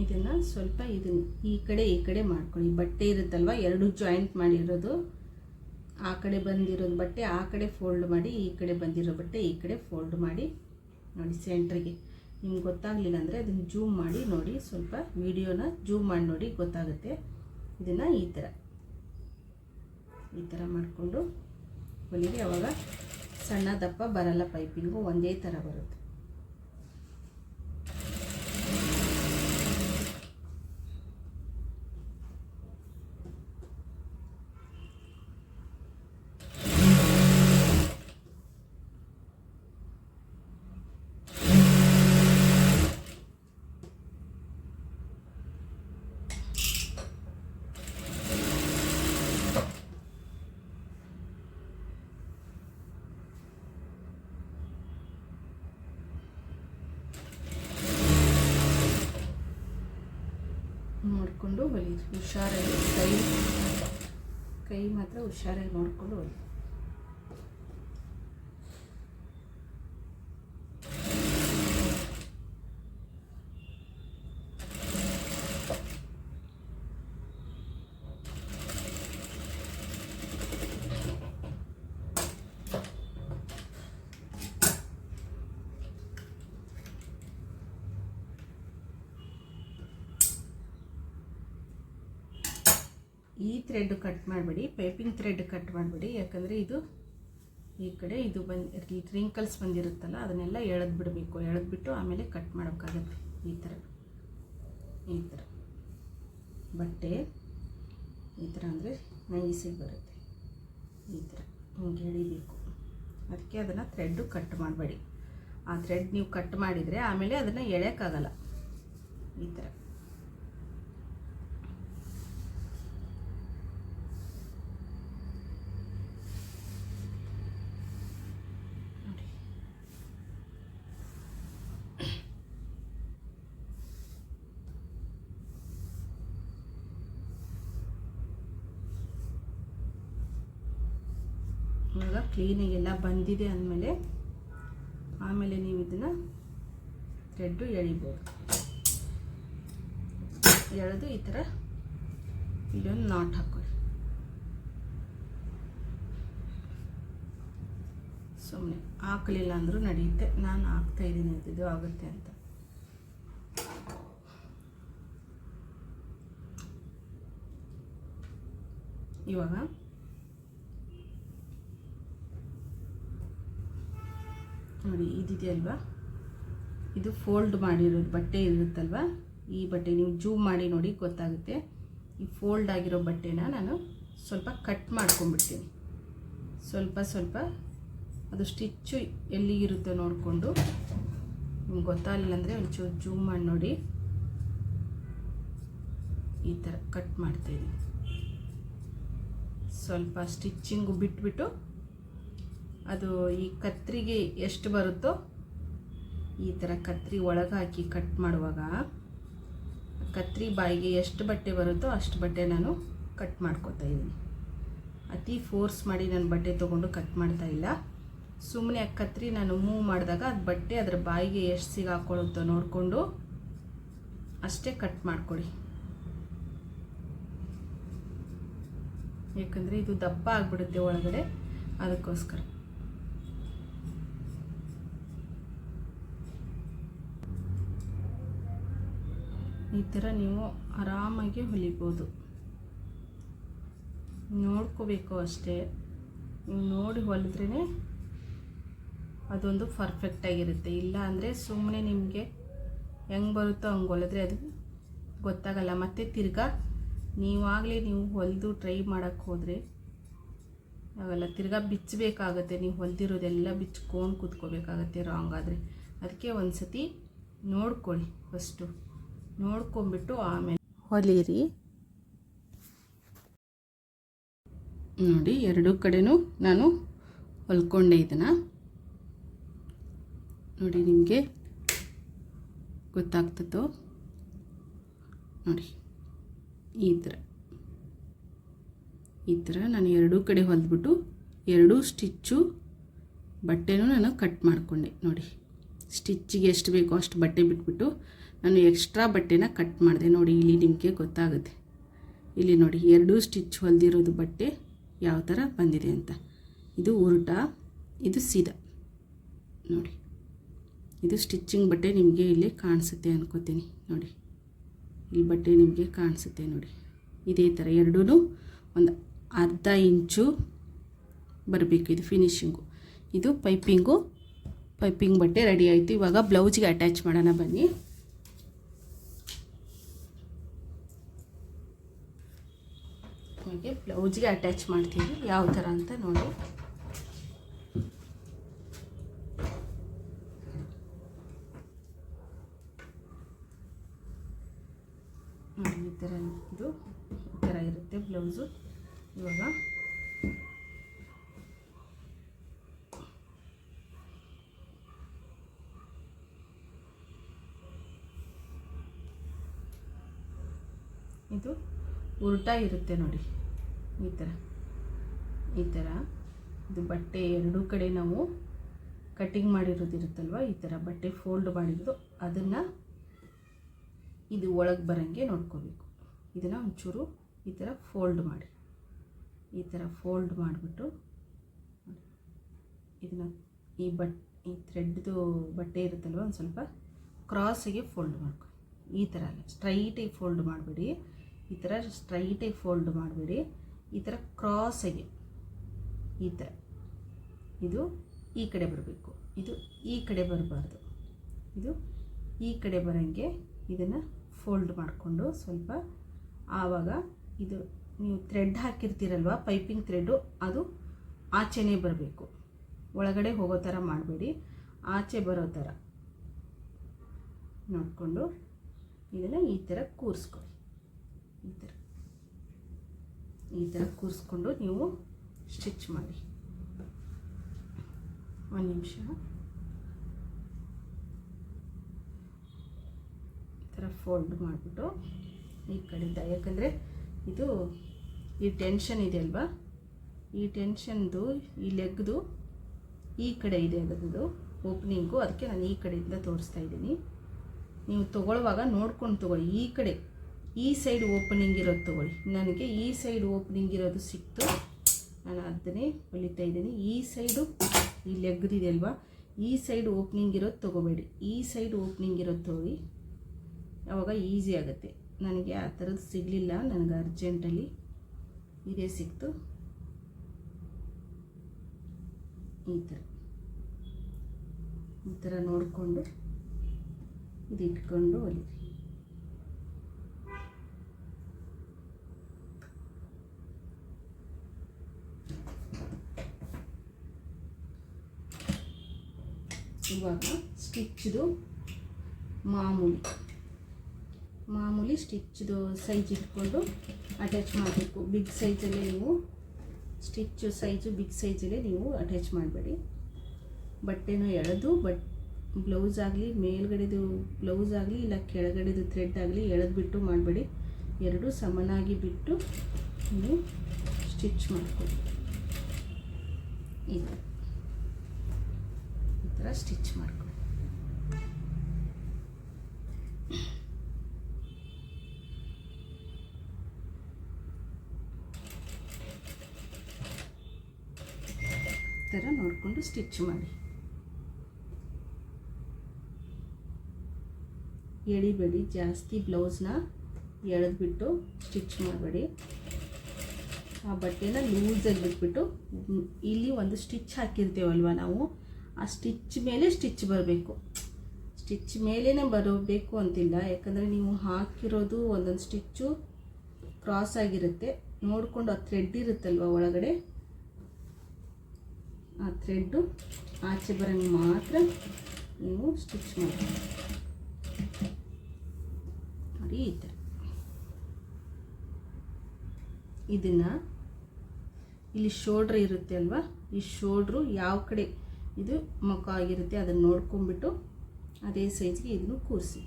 ಇದನ್ನು ಸ್ವಲ್ಪ ಈ ಕಡೆ ಮಾಡ್ಕೊಳ್ಳಿ. ಬಟ್ಟೆ ಇರುತ್ತಲ್ವ, ಎರಡು ಜಾಯಿಂಟ್ ಮಾಡಿರೋದು, ಆ ಕಡೆ ಬಂದಿರೋದು ಬಟ್ಟೆ ಆ ಕಡೆ ಫೋಲ್ಡ್ ಮಾಡಿ, ಈ ಕಡೆ ಬಂದಿರೋ ಬಟ್ಟೆ ಈ ಕಡೆ ಫೋಲ್ಡ್ ಮಾಡಿ ನೋಡಿ ಸೆಂಟ್ರಿಗೆ. ನಿಮ್ಗೆ ಗೊತ್ತಾಗಲಿಲ್ಲ ಅಂದರೆ ಅದನ್ನು ಜೂಮ್ ಮಾಡಿ ನೋಡಿ, ಸ್ವಲ್ಪ ವಿಡಿಯೋನ ಜೂಮ್ ಮಾಡಿ ನೋಡಿ, ಗೊತ್ತಾಗುತ್ತೆ. ಇದನ್ನು ಈ ಥರ ಮಾಡಿಕೊಂಡು ಹೊಲಿಗೆ. ಅವಾಗ ಸಣ್ಣ ದಪ್ಪ ಬರಲ್ಲ, ಪೈಪಿಂಗು ಒಂದೇ ಥರ ಬರುತ್ತೆ. ನೋಡಿಕೊಂಡು ಹೊಲಿರಿ, ಹುಷಾರಾಗಿ. ಕೈ ಮಾತ್ರ ಹುಷಾರಾಗಿ ನೋಡಿಕೊಂಡು ಹೊಲಿ. ಈ ಥ್ರೆಡ್ ಕಟ್ ಮಾಡಬೇಡಿ, ಪೈಪಿಂಗ್ ಥ್ರೆಡ್ ಕಟ್ ಮಾಡಬೇಡಿ. ಯಾಕಂದರೆ ಇದು ಈ ಕಡೆ ಇದು ರಿಂಕಲ್ಸ್ ಬಂದಿರುತ್ತಲ್ಲ ಅದನ್ನೆಲ್ಲ ಎಳೆದ್ಬಿಡಬೇಕು. ಎಳೆದ್ಬಿಟ್ಟು ಆಮೇಲೆ ಕಟ್ ಮಾಡೋಕ್ಕಾಗತ್ತೆ. ಈ ಥರ ಬಟ್ಟೆ ಈ ಥರ ಅಂದರೆ ನೈಸಿಗೆ ಬರುತ್ತೆ. ಈ ಥರ ಹಿಂಗೆ ಎಳಿಬೇಕು. ಅದಕ್ಕೆ ಅದನ್ನು ಥ್ರೆಡ್ಡು ಕಟ್ ಮಾಡಬೇಡಿ. ಆ ಥ್ರೆಡ್ ನೀವು ಕಟ್ ಮಾಡಿದರೆ ಆಮೇಲೆ ಅದನ್ನು ಎಳೆಯೋಕ್ಕಾಗಲ್ಲ. ಈ ಥರ ನೋಡಿ. ಇವಾಗ ಕ್ಲೀನಾಗೆಲ್ಲ ಬಂದಿದೆ ಅಂದಮೇಲೆ ಆಮೇಲೆ ನೀವು ಇದನ್ನು ಥ್ರೆಡ್ಡು ಎಳಿಬೋದು. ಎಳೆದು ಈ ಥರ ಇಲ್ಲೊಂದು ನಾಟ್ ಹಾಕೊಳ್ಳಿ. ಸುಮ್ಮನೆ ಹಾಕಲಿಲ್ಲ ಅಂದರೂ ನಡೆಯುತ್ತೆ. ನಾನು ಹಾಕ್ತಾಯಿದ್ದೀನಿ, ಇದು ಆಗುತ್ತೆ ಅಂತ. ಇವಾಗ ನೋಡಿ, ಇದಿದೆ ಅಲ್ವಾ, ಇದು ಫೋಲ್ಡ್ ಮಾಡಿರೋದು ಬಟ್ಟೆ ಇರುತ್ತಲ್ವ, ಈ ಬಟ್ಟೆ ನೀವು ಜೂಮ್ ಮಾಡಿ ನೋಡಿ ಗೊತ್ತಾಗುತ್ತೆ. ಈ ಫೋಲ್ಡ್ ಆಗಿರೋ ಬಟ್ಟೆನ ನಾನು ಸ್ವಲ್ಪ ಕಟ್ ಮಾಡ್ಕೊಂಡ್ಬಿಡ್ತೀನಿ. ಸ್ವಲ್ಪ ಅದು ಸ್ಟಿಚ್ಚು ಎಲ್ಲಿ ಇರುತ್ತೋ ನೋಡಿಕೊಂಡು, ನಿಮ್ಗೆ ಗೊತ್ತಾಗಲಿಲ್ಲ ಅಂದರೆ ಒಂಚೂರು ಜೂಮ್ ಮಾಡಿ ನೋಡಿ. ಈ ಥರ ಕಟ್ ಮಾಡ್ತಾಯಿದ್ದೀನಿ. ಸ್ವಲ್ಪ ಸ್ಟಿಚ್ಚಿಂಗು ಬಿಟ್ಬಿಟ್ಟು ಅದು ಈ ಕತ್ರಿಗೆ ಎಷ್ಟು ಬರುತ್ತೋ ಈ ಥರ ಕತ್ರಿ ಒಳಗೆ ಹಾಕಿ ಕಟ್ ಮಾಡುವಾಗ ಕತ್ರಿ ಬಾಯಿಗೆ ಎಷ್ಟು ಬಟ್ಟೆ ಬರುತ್ತೋ ಅಷ್ಟು ಬಟ್ಟೆ ನಾನು ಕಟ್ ಮಾಡ್ಕೊತಾ ಇದ್ದೀನಿ. ಅತಿ ಫೋರ್ಸ್ ಮಾಡಿ ನಾನು ಬಟ್ಟೆ ತೊಗೊಂಡು ಕಟ್ ಮಾಡ್ತಾ ಇಲ್ಲ. ಸುಮ್ಮನೆ ಆ ಕತ್ರಿ ನಾನು ಮೂವ್ ಮಾಡಿದಾಗ ಅದು ಬಟ್ಟೆ ಅದರ ಬಾಯಿಗೆ ಎಷ್ಟು ಸಿಗಾಕೊಳ್ಳುತ್ತೋ ನೋಡಿಕೊಂಡು ಅಷ್ಟೇ ಕಟ್ ಮಾಡ್ಕೊಡಿ. ಯಾಕಂದರೆ ಇದು ದಪ್ಪ ಆಗಿಬಿಡುತ್ತೆ ಒಳಗಡೆ, ಅದಕ್ಕೋಸ್ಕರ. ಈ ಥರ ನೀವು ಆರಾಮಾಗಿ ಹೊಲಿಬೋದು. ನೋಡ್ಕೋಬೇಕು ಅಷ್ಟೇ. ನೀವು ನೋಡಿ ಹೊಲಿದ್ರೇ ಅದೊಂದು ಪರ್ಫೆಕ್ಟಾಗಿರುತ್ತೆ. ಇಲ್ಲ ಅಂದರೆ ಸುಮ್ಮನೆ ನಿಮಗೆ ಹೆಂಗೆ ಬರುತ್ತೋ ಹಂಗೆ ಹೊಲಿದ್ರೆ ಅದು ಗೊತ್ತಾಗಲ್ಲ. ಮತ್ತು ತಿರ್ಗಾ ನೀವಾಗಲೇ ನೀವು ಹೊಲಿದು ಟ್ರೈ ಮಾಡೋಕ್ಕೆ ಹೋದರೆ ಅವೆಲ್ಲ ತಿರ್ಗಾ ಬಿಚ್ಚಬೇಕಾಗತ್ತೆ. ನೀವು ಹೊಲಿದಿರೋದೆಲ್ಲ ಬಿಚ್ಕೊಂಡು ಕೂತ್ಕೋಬೇಕಾಗತ್ತೆ ರಾಂಗ್ ಆದರೆ. ಅದಕ್ಕೆ ಒಂದು ಸತಿ ನೋಡ್ಕೊಳ್ಳಿ, ಫಸ್ಟು ನೋಡ್ಕೊಂಬಿಟ್ಟು ಆಮೇಲೆ ಹೊಲಿಯಿರಿ. ನೋಡಿ, ಎರಡೂ ಕಡೆನೂ ನಾನು ಹೊಲ್ಕೊಂಡೆ ಇದನ್ನು. ನೋಡಿ, ನಿಮಗೆ ಗೊತ್ತಾಗ್ತದೋ ನೋಡಿ. ಈ ಥರ ನಾನು ಎರಡೂ ಕಡೆ ಹೊಲಿದ್ಬಿಟ್ಟು ಎರಡೂ ಸ್ಟಿಚ್ಚು ಬಟ್ಟೆನೂ ನಾನು ಕಟ್ ಮಾಡಿಕೊಂಡೆ. ನೋಡಿ, ಸ್ಟಿಚ್ಚಿಗೆ ಎಷ್ಟು ಬೇಕೋ ಅಷ್ಟು ಬಟ್ಟೆ ಬಿಟ್ಬಿಟ್ಟು ನಾನು ಎಕ್ಸ್ಟ್ರಾ ಬಟ್ಟೆನ ಕಟ್ ಮಾಡಿದೆ. ನೋಡಿ, ಇಲ್ಲಿ ನಿಮಗೆ ಗೊತ್ತಾಗುತ್ತೆ. ಇಲ್ಲಿ ನೋಡಿ, ಎರಡೂ ಸ್ಟಿಚ್ ಹೊಲಿದಿರೋದು ಬಟ್ಟೆ ಯಾವ ಥರ ಬಂದಿದೆ ಅಂತ. ಇದು ಉಲ್ಟಾ, ಇದು ಸೀದಾ. ನೋಡಿ, ಇದು ಸ್ಟಿಚ್ಚಿಂಗ್ ಬಟ್ಟೆ ನಿಮಗೆ ಇಲ್ಲಿ ಕಾಣಿಸುತ್ತೆ ಅನ್ಕೋತೀನಿ. ನೋಡಿ, ಈ ಬಟ್ಟೆ ನಿಮಗೆ ಕಾಣಿಸುತ್ತೆ ನೋಡಿ. ಇದೇ ಥರ ಎರಡೂ ಒಂದು ಅರ್ಧ ಇಂಚು ಬರಬೇಕು. ಇದು ಫಿನಿಶಿಂಗು. ಇದು ಪೈಪಿಂಗ್ ಬಟ್ಟೆ ರೆಡಿ ಆಯಿತು. ಇವಾಗ ಬ್ಲೌಸ್ಗೆ ಅಟ್ಯಾಚ್ ಮಾಡೋಣ ಬನ್ನಿ. ಹಾಗೆ ಬ್ಲೌಸ್ಗೆ ಅಟ್ಯಾಚ್ ಮಾಡ್ತೀವಿ ಯಾವ ಥರ ಅಂತ ನೋಡಿ. ನೋಡಿ, ಈ ಥರ ಇರುತ್ತೆ ಬ್ಲೌಸು. ಇವಾಗ ಇದು ಉಲ್ಟಾ ಇರುತ್ತೆ ನೋಡಿ. ಈ ಥರ ಇದು ಬಟ್ಟೆ ಎರಡೂ ಕಡೆ ನಾವು ಕಟ್ಟಿಂಗ್ ಮಾಡಿರೋದಿರುತ್ತಲ್ವ, ಈ ಥರ ಬಟ್ಟೆ ಫೋಲ್ಡ್ ಮಾಡಿರೋದು ಅದನ್ನು ಇದು ಒಳಗೆ ಬರೋಂಗೆ ನೋಡ್ಕೋಬೇಕು. ಇದನ್ನು ಒಂಚೂರು ಈ ಥರ ಫೋಲ್ಡ್ ಮಾಡಿ, ಈ ಥರ ಫೋಲ್ಡ್ ಮಾಡಿಬಿಟ್ಟು ಇದನ್ನು ಈ ಥ್ರೆಡ್ದು ಬಟ್ಟೆ ಇರುತ್ತಲ್ವ ಒಂದು ಸ್ವಲ್ಪ ಕ್ರಾಸಿಗೆ ಫೋಲ್ಡ್ ಮಾಡ್ಕೊ. ಈ ಥರ ಅಲ್ಲ, ಸ್ಟ್ರೈಟಾಗಿ ಫೋಲ್ಡ್ ಮಾಡಬೇಡಿ. ಈ ಥರ ಸ್ಟ್ರೈಟಾಗಿ ಫೋಲ್ಡ್ ಮಾಡಬೇಡಿ, ಈ ಥರ ಕ್ರಾಸಾಗಿ, ಈ ಥರ. ಇದು ಈ ಕಡೆ ಬರಬೇಕು, ಇದು ಈ ಕಡೆ ಬರಬಾರ್ದು, ಇದು ಈ ಕಡೆ ಬರೋಂಗೆ ಇದನ್ನು ಫೋಲ್ಡ್ ಮಾಡಿಕೊಂಡು ಸ್ವಲ್ಪ. ಆವಾಗ ಇದು ನೀವು ಥ್ರೆಡ್ ಹಾಕಿರ್ತೀರಲ್ವ, ಪೈಪಿಂಗ್ ಥ್ರೆಡ್ಡು, ಅದು ಆಚೆನೇ ಬರಬೇಕು, ಒಳಗಡೆ ಹೋಗೋ ಥರ ಮಾಡಬೇಡಿ, ಆಚೆ ಬರೋ ಥರ ನೋಡಿಕೊಂಡು ಇದನ್ನು ಈ ಥರ ಕೂರಿಸ್ಕೊಳ್ಳಿ. ಈ ಥರ ಕೂರಿಸ್ಕೊಂಡು ನೀವು ಸ್ಟಿಚ್ ಮಾಡಿ. ಒಂದು ನಿಮಿಷ ಈ ಥರ ಫೋಲ್ಡ್ ಮಾಡಿಬಿಟ್ಟು ಈ ಕಡೆಯಿಂದ, ಯಾಕಂದರೆ ಇದು ಈ ಟೆನ್ಷನ್ ಇದೆ ಅಲ್ವಾ, ಈ ಟೆನ್ಷನ್ದು ಈ ಲೆಗ್ದು ಈ ಕಡೆ ಇದೆ ಅದರದ್ದು ಓಪನಿಂಗು, ಅದಕ್ಕೆ ನಾನು ಈ ಕಡೆಯಿಂದ ತೋರಿಸ್ತಾ ಇದ್ದೀನಿ. ನೀವು ತೊಗೊಳ್ಳುವಾಗ ನೋಡ್ಕೊಂಡು ತೊಗೊಳ್ಳಿ, ಈ ಕಡೆ ಈ ಸೈಡ್ ಓಪನಿಂಗ್ ಇರೋದು ತೊಗೊಳ್ಳಿ. ನನಗೆ ಈ ಸೈಡ್ ಓಪನಿಂಗ್ ಇರೋದು ಸಿಕ್ತು, ನಾನು ಅದನ್ನೇ ಹೊಲಿತಾ ಇದ್ದೀನಿ. ಈ ಸೈಡು ಈ ಲೆಗ್ದಿದೆ ಅಲ್ವಾ, ಈ ಸೈಡ್ ಓಪನಿಂಗ್ ಇರೋದು ತೊಗೋಬೇಡಿ, ಈ ಸೈಡ್ ಓಪನಿಂಗ್ ಇರೋದು ತೊಗೊಳ್ಳಿ, ಆವಾಗ ಈಸಿ ಆಗುತ್ತೆ. ನನಗೆ ಆ ಥರದ್ದು ಸಿಗಲಿಲ್ಲ, ನನಗೆ ಅರ್ಜೆಂಟಲ್ಲಿ ಇದೇ ಸಿಕ್ತು. ಈ ಥರ ನೋಡಿಕೊಂಡು ಇದು ಇಟ್ಕೊಂಡು ಹೊಲಿರಿ. ಇವಾಗ ಸ್ಟಿಚ್ದು ಮಾಮೂಲಿ ಸ್ಟಿಚ್ದು ಸೈಜ್ ಇಟ್ಕೊಂಡು ಅಟ್ಯಾಚ್ ಮಾಡಬೇಕು. ಬಿಗ್ ಸೈಜಲ್ಲೇ ನೀವು ಸ್ಟಿಚ್ಚು ಸೈಜು ಬಿಗ್ ಸೈಜಲ್ಲೇ ನೀವು ಅಟ್ಯಾಚ್ ಮಾಡಬೇಡಿ. ಬಟ್ಟೆನೂ ಎಳೆದು ಬ್ಲೌಸ್ ಆಗಲಿ, ಮೇಲ್ಗಡೆದು ಬ್ಲೌಸ್ ಆಗಲಿ ಇಲ್ಲ ಕೆಳಗಡೆದು ಥ್ರೆಡ್ ಆಗಲಿ ಎಳೆದ್ಬಿಟ್ಟು ಮಾಡಬೇಡಿ. ಎರಡೂ ಸಮನಾಗಿ ಬಿಟ್ಟು ನೀವು ಸ್ಟಿಚ್ ಮಾಡ್ಕೊಳ್ಳಿ. ಈ ಥರ ಸ್ಟಿಚ್ ಮಾಡ್ಕೊಳ್ಳಿ. ಈ ಥರ ನೋಡಿಕೊಂಡು ಸ್ಟಿಚ್ ಮಾಡಿ. ಎಳಿಬೇಡಿ, ಜಾಸ್ತಿ ಬ್ಲೌಸ್ನ ಎಳೆದ್ಬಿಟ್ಟು ಸ್ಟಿಚ್ ಮಾಡಬೇಡಿ. ಆ ಬಟ್ಟೆನ ಲೂಸಾಗಿ ಬಿಟ್ಬಿಟ್ಟು ಇಲ್ಲಿ ಒಂದು ಸ್ಟಿಚ್ ಹಾಕಿರ್ತೀವಲ್ವ ನಾವು, ಆ ಸ್ಟಿಚ್ ಮೇಲೆ ಸ್ಟಿಚ್ ಬರಬೇಕು. ಸ್ಟಿಚ್ ಮೇಲೇ ಬರಬೇಕು ಅಂತಿಲ್ಲ, ಯಾಕಂದರೆ ನೀವು ಹಾಕಿರೋದು ಒಂದೊಂದು ಸ್ಟಿಚ್ಚು ಕ್ರಾಸ್ ಆಗಿರುತ್ತೆ. ನೋಡಿಕೊಂಡು ಆ ಥ್ರೆಡ್ ಇರುತ್ತಲ್ವ ಒಳಗಡೆ, ಆ ಥ್ರೆಡ್ಡು ಆಚೆ ಬರೋಂಗೆ ಮಾತ್ರ ನೀವು ಸ್ಟಿಚ್ ಮಾಡಿ. ನೋಡಿ ಈ ಥರ. ಇದನ್ನು ಇಲ್ಲಿ ಶೋಲ್ಡ್ರ್ ಇರುತ್ತೆ ಅಲ್ವಾ, ಈ ಶೋಲ್ಡ್ರು ಯಾವ ಕಡೆ ಇದು ಮುಖ ಆಗಿರುತ್ತೆ ಅದನ್ನು ನೋಡ್ಕೊಂಬಿಟ್ಟು ಅದೇ ಸೈಜ್ಗೆ ಇದನ್ನು ಕೂರಿಸಿ.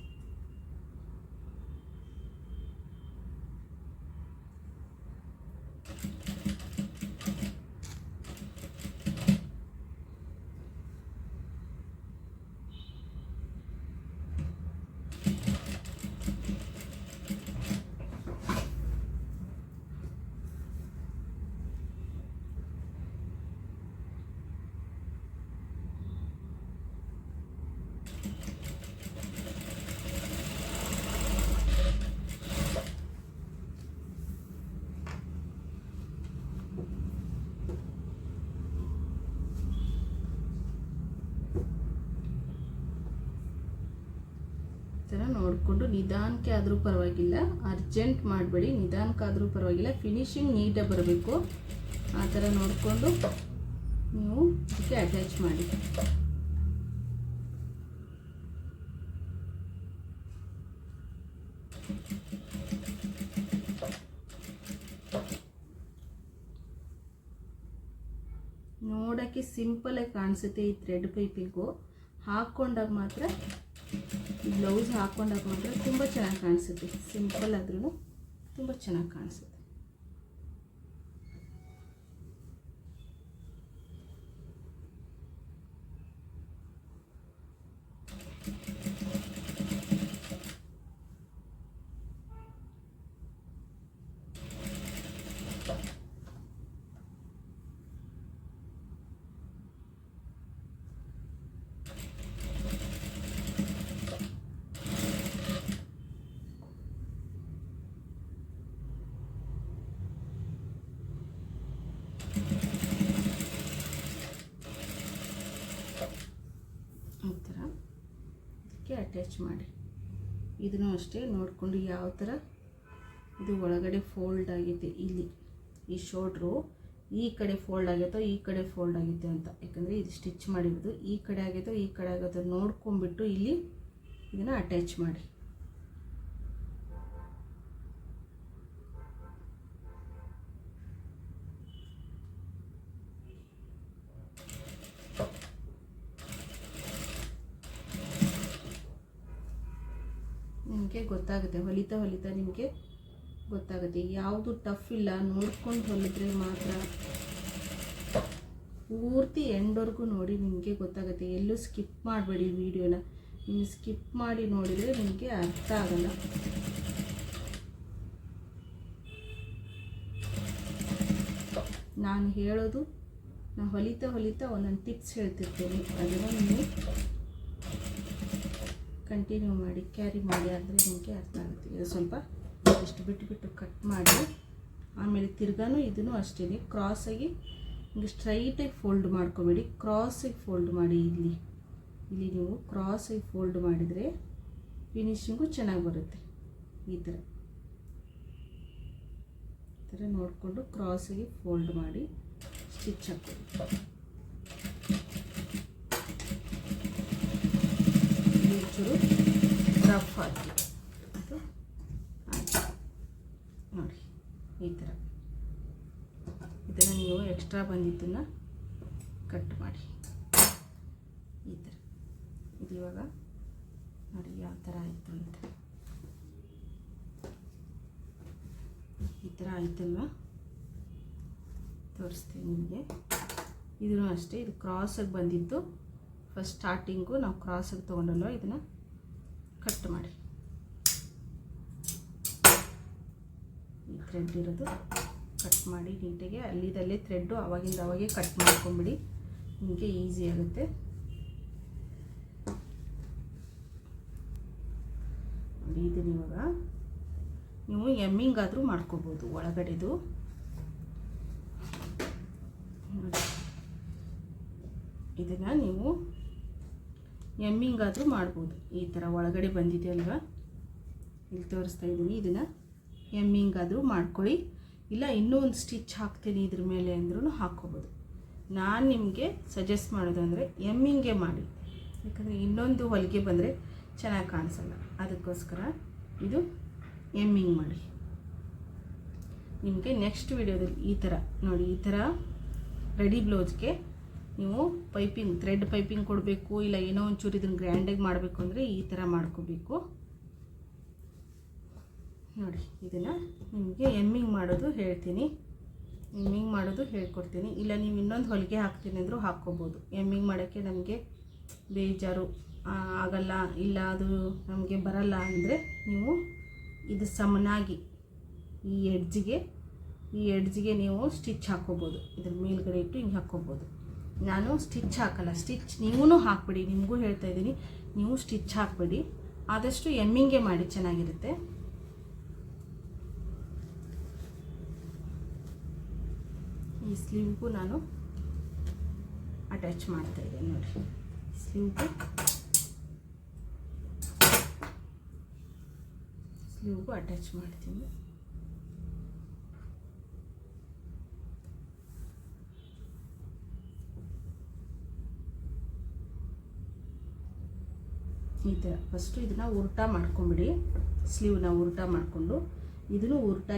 ಥರ ನೋಡಿಕೊಂಡು ನಿಧಾನಕ್ಕೆ ಆದರೂ ಪರವಾಗಿಲ್ಲ, ಅರ್ಜೆಂಟ್ ಮಾಡಬೇಡಿ, ನಿಧಾನಕ್ಕಾದರೂ ಪರವಾಗಿಲ್ಲ, ಫಿನಿಶಿಂಗ್ ನೀಟಾಗಿ ಬರಬೇಕು. ಆ ಥರ ನೋಡಿಕೊಂಡು ನೀವು ಇದಕ್ಕೆ ಅಟ್ಯಾಚ್ ಮಾಡಿ. ನೋಡೋಕ್ಕೆ ಸಿಂಪಲಾಗಿ ಕಾಣಿಸುತ್ತೆ ಈ ಥ್ರೆಡ್ ಪೈಪಿಂಗು, ಹಾಕ್ಕೊಂಡಾಗ ಮಾತ್ರ ಬ್ಲೌಸ್ ಹಾಕ್ಕೊಂಡಾಗ ಮಾತ್ರ ತುಂಬ ಚೆನ್ನಾಗಿ ಕಾಣಿಸುತ್ತೆ. ಸಿಂಪಲ್ ಆದ್ರೂ ತುಂಬ ಚೆನ್ನಾಗಿ ಕಾಣಿಸುತ್ತೆ. ಅಟ್ಯಾಚ್ ಮಾಡಿ. ಇದನ್ನು ಅಷ್ಟೇ ನೋಡಿಕೊಂಡು ಯಾವ ಥರ ಇದು ಒಳಗಡೆ ಫೋಲ್ಡ್ ಆಗೈತೆ, ಇಲ್ಲಿ ಈ ಶೋಲ್ಡ್ರು ಈ ಕಡೆ ಫೋಲ್ಡ್ ಆಗೈತೋ ಈ ಕಡೆ ಫೋಲ್ಡ್ ಆಗೈತೆ ಅಂತ, ಯಾಕಂದರೆ ಇದು ಸ್ಟಿಚ್ ಮಾಡಿರೋದು ಈ ಕಡೆ ಆಗೈತೋ ಈ ಕಡೆ ಆಗೈತೋ ನೋಡ್ಕೊಂಬಿಟ್ಟು ಇಲ್ಲಿ ಇದನ್ನು ಅಟ್ಯಾಚ್ ಮಾಡಿ. ನಿಮಗೆ ಗೊತ್ತಾಗುತ್ತೆ, ಹೊಲಿತಾ ನಿಮಗೆ ಗೊತ್ತಾಗುತ್ತೆ. ಯಾವುದು ಟಫ್ ಇಲ್ಲ, ನೋಡ್ಕೊಂಡು ಹೊಲಿದ್ರೆ ಮಾತ್ರ ಪೂರ್ತಿ ಎಂಡ್ವರೆಗೂ ನೋಡಿ, ನಿಮಗೆ ಗೊತ್ತಾಗುತ್ತೆ. ಎಲ್ಲೂ ಸ್ಕಿಪ್ ಮಾಡಬೇಡಿ ವಿಡಿಯೋನ. ನೀವು ಸ್ಕಿಪ್ ಮಾಡಿ ನೋಡಿದರೆ ನಿಮಗೆ ಅರ್ಥ ಆಗಲ್ಲ. ನಾನು ಹೇಳೋದು, ನಾನು ಹೊಲಿತಾ ಒಂದೊಂದು ಟಿಪ್ಸ್ ಹೇಳ್ತಿರ್ತೇನೆ, ಅದನ್ನು ನೀವು ಕಂಟಿನ್ಯೂ ಮಾಡಿ, ಕ್ಯಾರಿ ಮಾಡಿ, ಅಂದರೆ ನಿಮಗೆ ಅರ್ಥ ಆಗುತ್ತೆ. ಇದು ಸ್ವಲ್ಪ ಇಷ್ಟು ಬಿಟ್ಟು ಕಟ್ ಮಾಡಿ, ಆಮೇಲೆ ತಿರ್ಗಾನು ಇದನ್ನು ಅಷ್ಟೇ ಕ್ರಾಸಾಗಿ ಹಿಂಗೆ ಸ್ಟ್ರೈಟಾಗಿ ಫೋಲ್ಡ್ ಮಾಡ್ಕೋಬೇಡಿ, ಕ್ರಾಸಾಗಿ ಫೋಲ್ಡ್ ಮಾಡಿ. ಇಲ್ಲಿ ನೀವು ಕ್ರಾಸಾಗಿ ಫೋಲ್ಡ್ ಮಾಡಿದರೆ ಫಿನಿಶಿಂಗು ಚೆನ್ನಾಗಿ ಬರುತ್ತೆ. ಈ ಥರ ನೋಡಿಕೊಂಡು ಕ್ರಾಸಾಗಿ ಫೋಲ್ಡ್ ಮಾಡಿ ಸ್ಟಿಚ್ ಹಾಕ್ಕೊಳ್ಳಿ. ಚೂರು ರಫ್ ಹಾಕಿ ಅದು ಆಯಿತು ನೋಡಿ. ಈ ಥರ ಇದನ್ನು ನೀವು ಎಕ್ಸ್ಟ್ರಾ ಬಂದಿದ್ದನ್ನು ಕಟ್ ಮಾಡಿ. ಈ ಥರ ಇದು ಇವಾಗ ನೋಡಿ ಯಾವ ಥರ ಆಯಿತು ಅಂತ. ಈ ಥರ ಆಯಿತಲ್ವ, ತೋರಿಸ್ತೀನಿ ನಿಮಗೆ. ಇದೂ ಅಷ್ಟೇ, ಇದು ಕ್ರಾಸಾಗಿ ಬಂದಿದ್ದು. ಫಸ್ಟ್ ಸ್ಟಾರ್ಟಿಂಗು ನಾವು ಕ್ರಾಸಾಗಿ ತೊಗೊಂಡಲ್ವ, ಇದನ್ನು ಕಟ್ ಮಾಡಿ. ಈ ಥ್ರೆಡ್ ಇರೋದು ಕಟ್ ಮಾಡಿ ನೀಟಾಗಿ, ಅಲ್ಲಿದಲ್ಲೇ ಥ್ರೆಡ್ಡು ಆವಾಗಿಂದ ಅವಾಗೇ ಕಟ್ ಮಾಡ್ಕೊಂಬಿಡಿ, ನಿಮಗೆ ಈಸಿ ಆಗುತ್ತೆ. ನೋಡಿ ಇದನ್ನ ಇವಾಗ ನೀವು ಎಮ್ಮಿಂಗಾದರೂ ಮಾಡ್ಕೋಬೋದು ಒಳಗಡೆದು. ಇದನ್ನು ನೀವು ಎಮ್ಮಿಂಗಾದರೂ ಮಾಡ್ಬೋದು. ಈ ಥರ ಒಳಗಡೆ ಬಂದಿದೆ ಅಲ್ವಾ, ಇಲ್ಲಿ ತೋರಿಸ್ತಾ ಇದ್ದೀನಿ. ಇದನ್ನು ಎಮ್ಮಿಂಗಾದರೂ ಮಾಡ್ಕೊಳ್ಳಿ, ಇಲ್ಲ ಇನ್ನೂ ಒಂದು ಸ್ಟಿಚ್ ಹಾಕ್ತೀನಿ ಇದ್ರ ಮೇಲೆ ಅಂದ್ರೂ ಹಾಕ್ಕೋಬೋದು. ನಾನು ನಿಮಗೆ ಸಜೆಸ್ಟ್ ಮಾಡೋದು ಅಂದರೆ ಎಮ್ಮಿಂಗೇ ಮಾಡಿ, ಯಾಕಂದರೆ ಇನ್ನೊಂದು ಹೊಲಿಗೆ ಬಂದರೆ ಚೆನ್ನಾಗಿ ಕಾಣಿಸಲ್ಲ. ಅದಕ್ಕೋಸ್ಕರ ಇದು ಎಮ್ಮಿಂಗ್ ಮಾಡಿ. ನಿಮಗೆ ನೆಕ್ಸ್ಟ್ ವಿಡಿಯೋದಲ್ಲಿ ಈ ಥರ ನೋಡಿ, ಈ ಥರ ರೆಡಿ ಬ್ಲೌಸ್ಗೆ ನೀವು ಪೈಪಿಂಗ್, ಥ್ರೆಡ್ ಪೈಪಿಂಗ್ ಕೊಡಬೇಕು, ಇಲ್ಲ ಏನೋ ಒಂಚೂರು ಇದನ್ನು ಗ್ರ್ಯಾಂಡಾಗಿ ಮಾಡಬೇಕು ಅಂದರೆ ಈ ಥರ ಮಾಡ್ಕೋಬೇಕು. ನೋಡಿ ಇದನ್ನು ನಿಮಗೆ ಎಮ್ಮಿಂಗ್ ಮಾಡೋದು ಹೇಳ್ತೀನಿ, ಎಮ್ಮಿಂಗ್ ಮಾಡೋದು ಹೇಳ್ಕೊಡ್ತೀನಿ. ಇಲ್ಲ ನೀವು ಇನ್ನೊಂದು ಹೊಲಿಗೆ ಹಾಕ್ತೀನಿ ಅಂದರೂ ಹಾಕ್ಕೋಬೋದು. ಎಮ್ಮಿಂಗ್ ಮಾಡೋಕ್ಕೆ ನಮಗೆ ಬೇಜಾರು ಆಗಲ್ಲ, ಇಲ್ಲ ಅದು ನಮಗೆ ಬರಲ್ಲ ಅಂದರೆ ನೀವು ಇದು ಸಮನಾಗಿ ಈ ಎಡ್ಜಿಗೆ ನೀವು ಸ್ಟಿಚ್ ಹಾಕ್ಕೋಬೋದು. ಇದ್ರ ಮೇಲ್ಗಡೆ ಇಟ್ಟು ಹಿಂಗೆ ಹಾಕ್ಕೋಬೋದು. ನಾನು ಸ್ಟಿಚ್ ಹಾಕಲ್ಲ, ಸ್ಟಿಚ್ ನೀವೂ ಹಾಕ್ಬಿಡಿ, ನಿಮಗೂ ಹೇಳ್ತಾ ಇದ್ದೀನಿ, ನೀವು ಸ್ಟಿಚ್ ಹಾಕ್ಬಿಡಿ. ಆದಷ್ಟು ಎಮ್ಮಿಂಗೇ ಮಾಡಿ, ಚೆನ್ನಾಗಿರುತ್ತೆ. ಈ ಸ್ಲೀವ್ಗೂ ನಾನು ಅಟ್ಯಾಚ್ ಮಾಡ್ತಾ ಇದ್ದೇನೆ ನೋಡಿ. ಸ್ಲೀವ್ಗೂ ಅಟ್ಯಾಚ್ ಮಾಡ್ತೀನಿ. ಈ ಥರ ಫಸ್ಟು ಇದನ್ನು ಉಲ್ಟಾ ಮಾಡ್ಕೊಂಬಿಡಿ, ಸ್ಲೀವ್ನ ಉಲ್ಟಾ ಮಾಡಿಕೊಂಡು ಇದನ್ನು ಉಲ್ಟಾ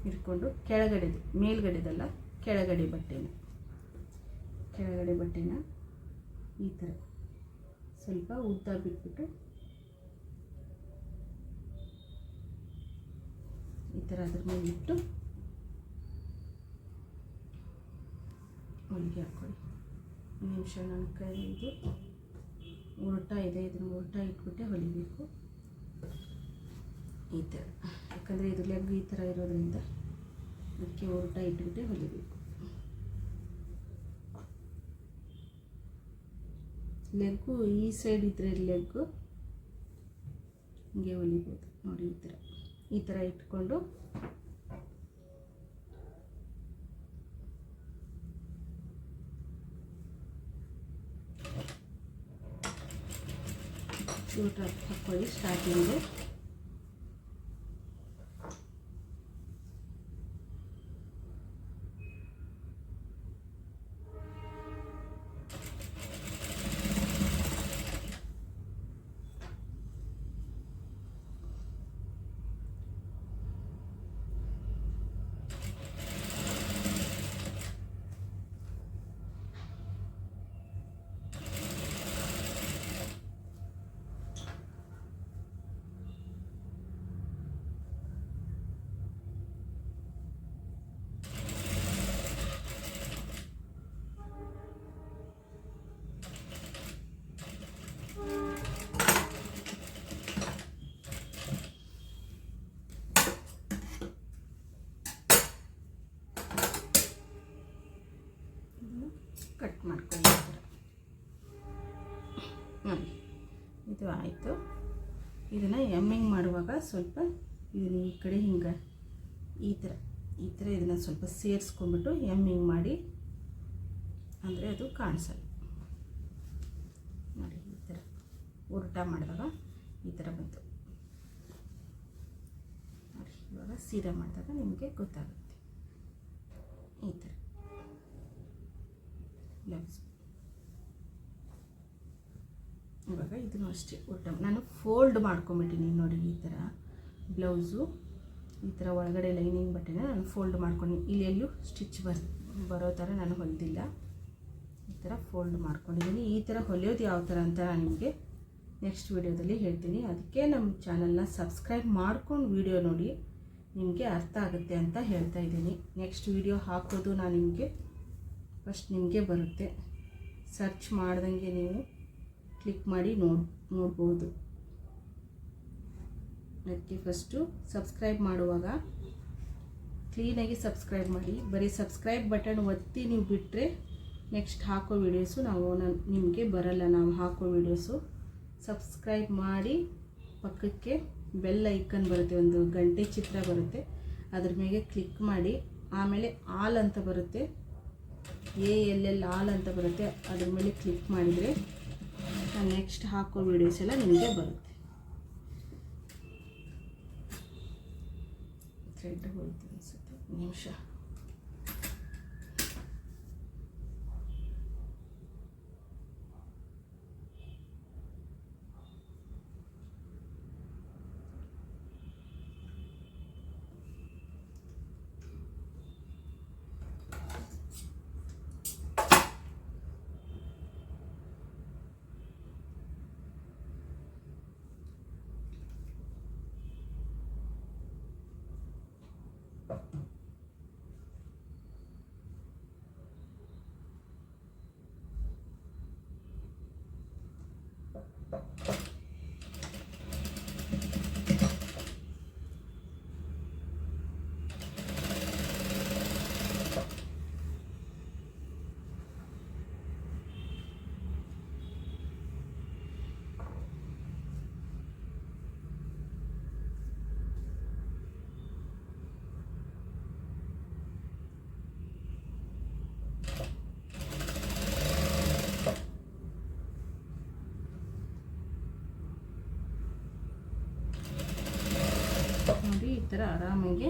ಹಿಡ್ಕೊಂಡು ಕೆಳಗಡೆದು, ಮೇಲ್ಗಡೆದಲ್ಲ ಕೆಳಗಡೆ ಬಟ್ಟೆನ ಈ ಥರ ಸ್ವಲ್ಪ ಉದ್ದ ಬಿಟ್ಬಿಟ್ಟು ಈ ಥರ ಅದ್ರ ಮೇಲೆ ಇಟ್ಟು ಹೊಲಿಗೆ ಹಾಕ್ಕೊಳ್ಳಿ. ಒಂದು ನಿಮಿಷ, ನನ್ನ ಕೈ ಇದು ಉಲ್ಟಾ ಇದೆ, ಇದನ್ನು ಉಲ್ಟಾ ಇಟ್ಬಿಟ್ಟೆ ಹೊಲಿಬೇಕು ಈ ಥರ. ಯಾಕಂದರೆ ಇದು ಲೆಗ್ ಈ ಥರ ಇರೋದ್ರಿಂದ ಅದಕ್ಕೆ ಉಲ್ಟಾ ಇಟ್ಬಿಟ್ಟೆ ಹೊಲಿಬೇಕು. ಲೆಗ್ಗು ಈ ಸೈಡ್ ಇದ್ದರೆ ಲೆಗ್ಗು ಹಿಂಗೆ ಹೊಲಿಬೋದು ನೋಡಿ. ಈ ಥರ ಇಟ್ಕೊಂಡು ಶೂ ಟಾಪ್ ಹಾಕ್ಕೊಳ್ಳಿ ಸ್ಟಾರ್ಟಿಂಗು. ಕಟ್ ಮಾಡ್ಕೊಳ್ಳಿ. ನೋಡಿ ಇದು ಆಯಿತು. ಇದನ್ನು ಎಮ್ಮಿಂಗ್ ಮಾಡುವಾಗ ಸ್ವಲ್ಪ ಇದನ್ನು ಈ ಕಡೆ ಹಿಂಗೆ ಈ ಥರ ಇದನ್ನು ಸ್ವಲ್ಪ ಸೇರಿಸ್ಕೊಂಡ್ಬಿಟ್ಟು ಎಮ್ಮಿಂಗ್ ಮಾಡಿ, ಅಂದರೆ ಅದು ಕಾಣಿಸಲ್ಲ. ನೋಡಿ ಈ ಥರ ಉಲ್ಟಾ ಮಾಡಿದಾಗ ಈ ಥರ ಬಂತು. ನೋಡಿ ಇವಾಗ ಸೀದಾ ಮಾಡಿದಾಗ ನಿಮಗೆ ಗೊತ್ತಾಗುತ್ತೆ ಈ ಥರ ಬ್ಲೌಸ್. ಇವಾಗ ಇದನ್ನು ಅಷ್ಟೇ ಉಲ್ಟಾ ನಾನು ಫೋಲ್ಡ್ ಮಾಡ್ಕೊಂಬಿಟ್ಟಿನಿ. ನೋಡಿ ಈ ಥರ ಬ್ಲೌಸು ಈ ಥರ ಒಳಗಡೆ ಲೈನಿಂಗ್ ಬಟ್ಟೆನ ನಾನು ಫೋಲ್ಡ್ ಮಾಡ್ಕೊಂಡು ಇಲ್ಲಿ ಎಲ್ಲೂ ಸ್ಟಿಚ್ ಬರೋ ಥರ ನಾನು ಹೊಲಿದಿಲ್ಲ. ಈ ಥರ ಫೋಲ್ಡ್ ಮಾಡ್ಕೊಂಡಿದ್ದೀನಿ. ಈ ಥರ ಹೊಲಿಯೋದು ಯಾವ ಥರ ಅಂತ ನಾನು ನಿಮಗೆ ನೆಕ್ಸ್ಟ್ ವೀಡಿಯೋದಲ್ಲಿ ಹೇಳ್ತೀನಿ. ಅದಕ್ಕೆ ನಮ್ಮ ಚಾನಲ್ನ ಸಬ್ಸ್ಕ್ರೈಬ್ ಮಾಡ್ಕೊಂಡು ವೀಡಿಯೋ ನೋಡಿ, ನಿಮಗೆ ಅರ್ಥ ಆಗುತ್ತೆ ಅಂತ ಹೇಳ್ತಾ ಇದ್ದೀನಿ. ನೆಕ್ಸ್ಟ್ ವೀಡಿಯೋ ಹಾಕೋದು ನಾನು ನಿಮಗೆ ಫಸ್ಟ್ ನಿಮಗೆ ಬರುತ್ತೆ. ಸರ್ಚ್ ಮಾಡ್ದಂಗೆ ನೀವು ಕ್ಲಿಕ್ ಮಾಡಿ ನೋಡ್ಬೋದು. ಅದಕ್ಕೆ ಫಸ್ಟು ಸಬ್ಸ್ಕ್ರೈಬ್ ಮಾಡುವಾಗ ಕ್ಲೀನಾಗಿ ಸಬ್ಸ್ಕ್ರೈಬ್ ಮಾಡಿ. ಬರೀ ಸಬ್ಸ್ಕ್ರೈಬ್ ಬಟನ್ ಒತ್ತಿ ನೀವು ಬಿಟ್ಟರೆ ನೆಕ್ಸ್ಟ್ ಹಾಕೋ ವೀಡಿಯೋಸು ನಿಮಗೆ ಬರಲ್ಲ. ನಾವು ಹಾಕೋ ವೀಡಿಯೋಸು ಸಬ್ಸ್ಕ್ರೈಬ್ ಮಾಡಿ ಪಕ್ಕಕ್ಕೆ ಬೆಲ್ ಐಕನ್ ಬರುತ್ತೆ, ಒಂದು ಗಂಟೆ ಚಿತ್ರ ಬರುತ್ತೆ, ಅದ್ರ ಮೇಲೆ ಕ್ಲಿಕ್ ಮಾಡಿ. ಆಮೇಲೆ ಆಲ್ ಅಂತ ಬರುತ್ತೆ, ALL ಆಲ್ ಅಂತ ಬರುತ್ತೆ, ಅದ್ರ ಮೇಲೆ ಕ್ಲಿಕ್ ಮಾಡಿದರೆ ನಾನು ನೆಕ್ಸ್ಟ್ ಹಾಕೋ ವೀಡಿಯೋಸ್ ಎಲ್ಲ ನಿಮಗೆ ಬರುತ್ತೆ. ಥ್ರೆಡ್ ಹೋಯ್ತು ಅನಿಸುತ್ತೆ, ನಿಮಿಷ. ನೋಡಿ ಈ ಥರ ಆರಾಮಾಗಿ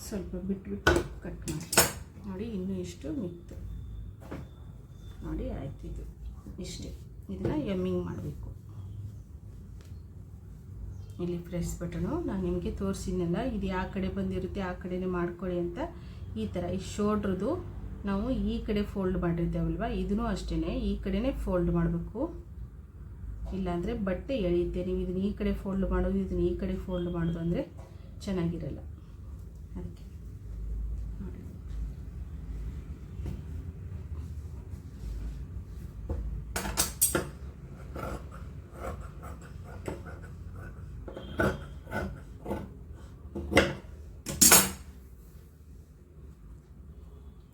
ಸ್ವಲ್ಪ ಬಿಟ್ಬಿಟ್ಟು ಕಟ್ ಮಾಡಿ. ನೋಡಿ ಇನ್ನೂ ಇಷ್ಟು ಮಿಕ್ತು. ನೋಡಿ ಆಯ್ತು, ಇದು ಇಷ್ಟೇ. ಇದನ್ನು ಎಮ್ಮಿಂಗ್ ಮಾಡಬೇಕು. ಇಲ್ಲಿ ಪ್ರೆಸ್ ಬಟನು ನಾನು ನಿಮಗೆ ತೋರಿಸಿದ್ನಲ್ಲ, ಇದು ಯಾವ ಕಡೆ ಬಂದಿರುತ್ತೆ ಆ ಕಡೆನೇ ಮಾಡ್ಕೊಳ್ಳಿ ಅಂತ. ಈ ಥರ ಈ ಶೋಲ್ಡ್ರದು ನಾವು ಈ ಕಡೆ ಫೋಲ್ಡ್ ಮಾಡಿರ್ತೇವಲ್ವ, ಇದೂ ಅಷ್ಟೇ ಈ ಕಡೆನೇ ಫೋಲ್ಡ್ ಮಾಡಬೇಕು. ಇಲ್ಲಾಂದರೆ ಬಟ್ಟೆ ಎಳೆಯುತ್ತೆ. ನೀವು ಇದನ್ನು ಈ ಕಡೆ ಫೋಲ್ಡ್ ಮಾಡೋದು, ಇದನ್ನು ಈ ಕಡೆ ಫೋಲ್ಡ್ ಮಾಡೋದು ಅಂದರೆ ಚೆನ್ನಾಗಿರಲ್ಲ. ಅದಕ್ಕೆ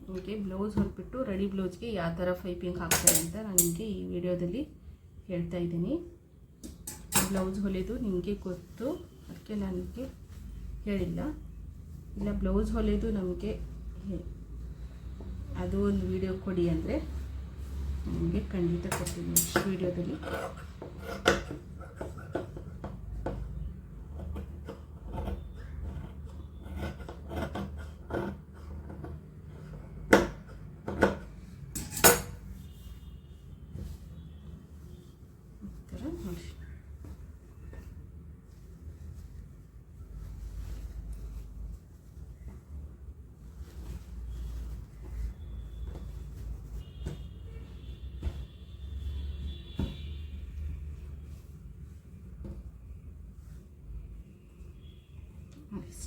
ನೋಡಿ ನಿಮಗೆ ಬ್ಲೌಸ್ ಹೊಲ್ಬಿಟ್ಟು ರೆಡಿ ಬ್ಲೌಸ್ಗೆ ಯಾವ ಥರ ಪೈಪಿಂಗ್ ಹಾಕ್ತಾರೆ ಅಂತ ನಾನು ನಿಮಗೆ ಈ ವಿಡಿಯೋದಲ್ಲಿ ಹೇಳ್ತಾ ಇದ್ದೀನಿ. ಬ್ಲೌಸ್ ಹೊಲಿಯೋದು ನಿಮಗೆ ಗೊತ್ತು, ಅದಕ್ಕೆ ನಾನು ನಿಮಗೆ ಹೇಳಿಲ್ಲ. ಇಲ್ಲ ಬ್ಲೌಸ್ ಹೊಲಿಯೋದು ನಮಗೆ ಅದು ಒಂದು ವಿಡಿಯೋ ಕೊಡಿ ಅಂದರೆ ನಿಮಗೆ ಖಂಡಿತ ಕೊಡ್ತೀನಿ ನೆಕ್ಸ್ಟ್ ವಿಡಿಯೋದಲ್ಲಿ.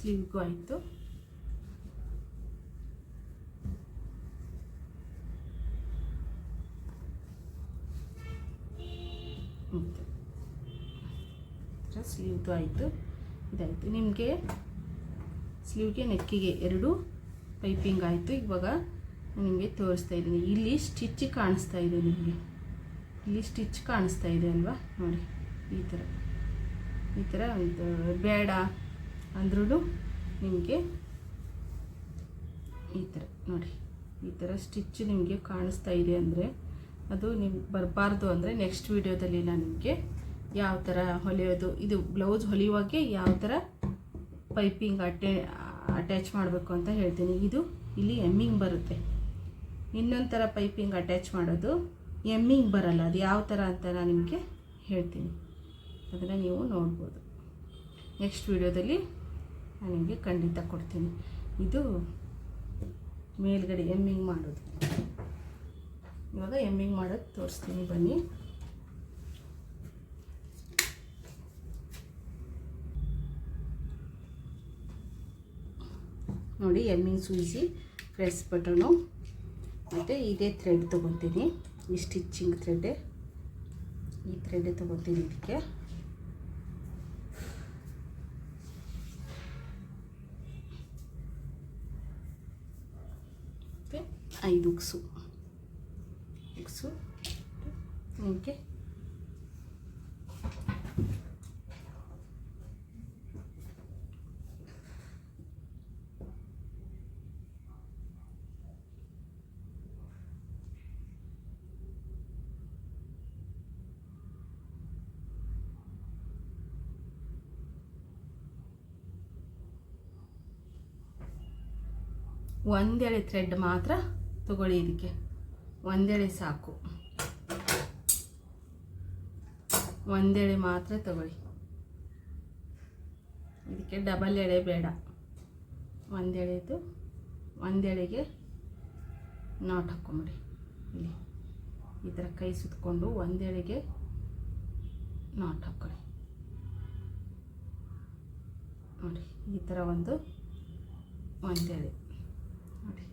ಸ್ಲೀವ್ಗೂ ಆಯಿತು. ಸ್ಲೀವ್ದು ಆಯಿತು, ಇದಾಯಿತು. ನಿಮಗೆ ಸ್ಲೀವ್ಗೆ ನೆಕ್ಕಿಗೆ ಎರಡು ಪೈಪಿಂಗ್ ಆಯಿತು. ಇವಾಗ ನಿಮಗೆ ತೋರಿಸ್ತಾ ಇದ್ದೀನಿ. ಇಲ್ಲಿ ಸ್ಟಿಚ್ ಕಾಣಿಸ್ತಾ ಇದೆ, ನಿಮಗೆ ಇಲ್ಲಿ ಸ್ಟಿಚ್ ಕಾಣಿಸ್ತಾ ಇದೆ ಅಲ್ವಾ? ನೋಡಿ ಈ ಥರ ಒಂದು ಬೇಡ ಅಂದ್ರೂ ನಿಮಗೆ ಈ ಥರ ನೋಡಿ, ಈ ಥರ ಸ್ಟಿಚ್ ನಿಮಗೆ ಕಾಣಿಸ್ತಾ ಇದೆ ಅಂದರೆ ಅದು ನಿಮ್ಗೆ ಬರಬಾರ್ದು. ಅಂದರೆ ನೆಕ್ಸ್ಟ್ ವಿಡಿಯೋದಲ್ಲಿ ನಾನು ನಿಮಗೆ ಯಾವ ಥರ ಹೊಲಿಯೋದು, ಇದು ಬ್ಲೌಸ್ ಹೊಲಿಯುವಾಗೆ ಯಾವ ಥರ ಪೈಪಿಂಗ್ ಅಟ್ಯಾಚ್ ಮಾಡಬೇಕು ಅಂತ ಹೇಳ್ತೀನಿ. ಇದು ಇಲ್ಲಿ ಎಮ್ಮಿಂಗ್ ಬರುತ್ತೆ, ಇನ್ನೊಂದು ಥರ ಪೈಪಿಂಗ್ ಅಟ್ಯಾಚ್ ಮಾಡೋದು ಎಮ್ಮಿಂಗ್ ಬರಲ್ಲ. ಅದು ಯಾವ ಥರ ಅಂತ ನಾನು ನಿಮಗೆ ಹೇಳ್ತೀನಿ, ಅದನ್ನು ನೀವು ನೋಡ್ಬೋದು. ನೆಕ್ಸ್ಟ್ ವಿಡಿಯೋದಲ್ಲಿ ನಾನು ನಿಮಗೆ ಖಂಡಿತ ಕೊಡ್ತೀನಿ. ಇದು ಮೇಲ್ಗಡೆ ಎಮ್ಮಿಂಗ್ ಮಾಡೋದು. ಇವಾಗ ಎಮ್ಮಿಂಗ್ ಮಾಡೋದು ತೋರಿಸ್ತೀನಿ ಬನ್ನಿ. ನೋಡಿ, ಎಮ್ಮಿಂಗ್ ಸೂಜಿ, ಪ್ರೆಸ್ ಬಟನು ಮತ್ತು ಇದೇ ಥ್ರೆಡ್ ತೊಗೊತೀನಿ. ಈ ಸ್ಟಿಚ್ಚಿಂಗ್ ಥ್ರೆಡ್ಡೇ, ಈ ಥ್ರೆಡ್ಡೇ ತೊಗೊತೀನಿ. ಇದಕ್ಕೆ ಮತ್ತು 5 ಉಕ್ಸು ನಿಮಗೆ ಒಂದೆಳೆ ಥ್ರೆಡ್ ಮಾತ್ರ ತಗೊಳ್ಳಿ. ಇದಕ್ಕೆ ಒಂದೆಳೆ ಸಾಕು, ಒಂದೆಳೆ ಮಾತ್ರ ತಗೊಳ್ಳಿ. ಇದಕ್ಕೆ ಡಬಲ್ ಎಳೆ ಬೇಡ. ಒಂದೆಳೆದು ಒಂದೆಳೆಗೆ ನಾಟ್ ಹಾಕ್ಕೊಂಬಿಡಿ. ಇಲ್ಲಿ ಈ ಥರ ಕೈ ಸುತ್ತಕೊಂಡು ಒಂದೆಳೆಗೆ ನಾಟ್ ಹಾಕ್ಕೊಳ್ಳಿ. ನೋಡಿ, ಈ ಥರ ಒಂದೆಳೆ ನೋಡಿ,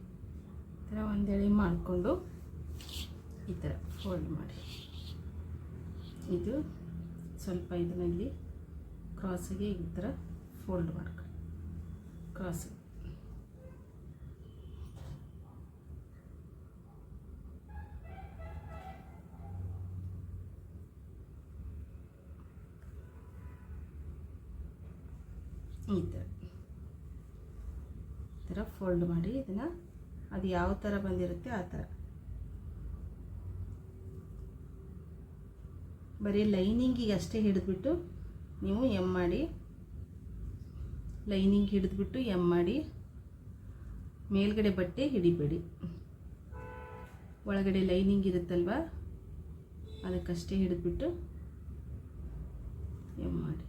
ಈ ಥರ ಒಂದೆಳೆ ಮಾಡಿಕೊಂಡು ಈ ಥರ ಫೋಲ್ಡ್ ಮಾಡಿ. ಇದು ಸ್ವಲ್ಪ ಇದರಲ್ಲಿ ಕ್ರಾಸಿಗೆ ಈ ಥರ ಫೋಲ್ಡ್ ಮಾಡ್ಕೊಳ್ಳಿ. ಕ್ರಾಸಿಗೆ ಈ ಥರ ಫೋಲ್ಡ್ ಮಾಡಿ ಇದನ್ನು ಅದು ಯಾವ ಥರ ಬಂದಿರುತ್ತೆ ಆ ಥರ. ಬರೀ ಲೈನಿಂಗಿಗೆ ಅಷ್ಟೇ ಹಿಡಿದ್ಬಿಟ್ಟು ನೀವು ಎಮ್ ಮಾಡಿ, ಲೈನಿಂಗ್ ಹಿಡಿದ್ಬಿಟ್ಟು ಎಮ್ ಮಾಡಿ. ಮೇಲ್ಗಡೆ ಬಟ್ಟೆ ಹಿಡಿಬೇಡಿ, ಒಳಗಡೆ ಲೈನಿಂಗ್ ಇರುತ್ತಲ್ವ ಅದಕ್ಕಷ್ಟೇ ಹಿಡಿದ್ಬಿಟ್ಟು ಎಮ್ ಮಾಡಿ.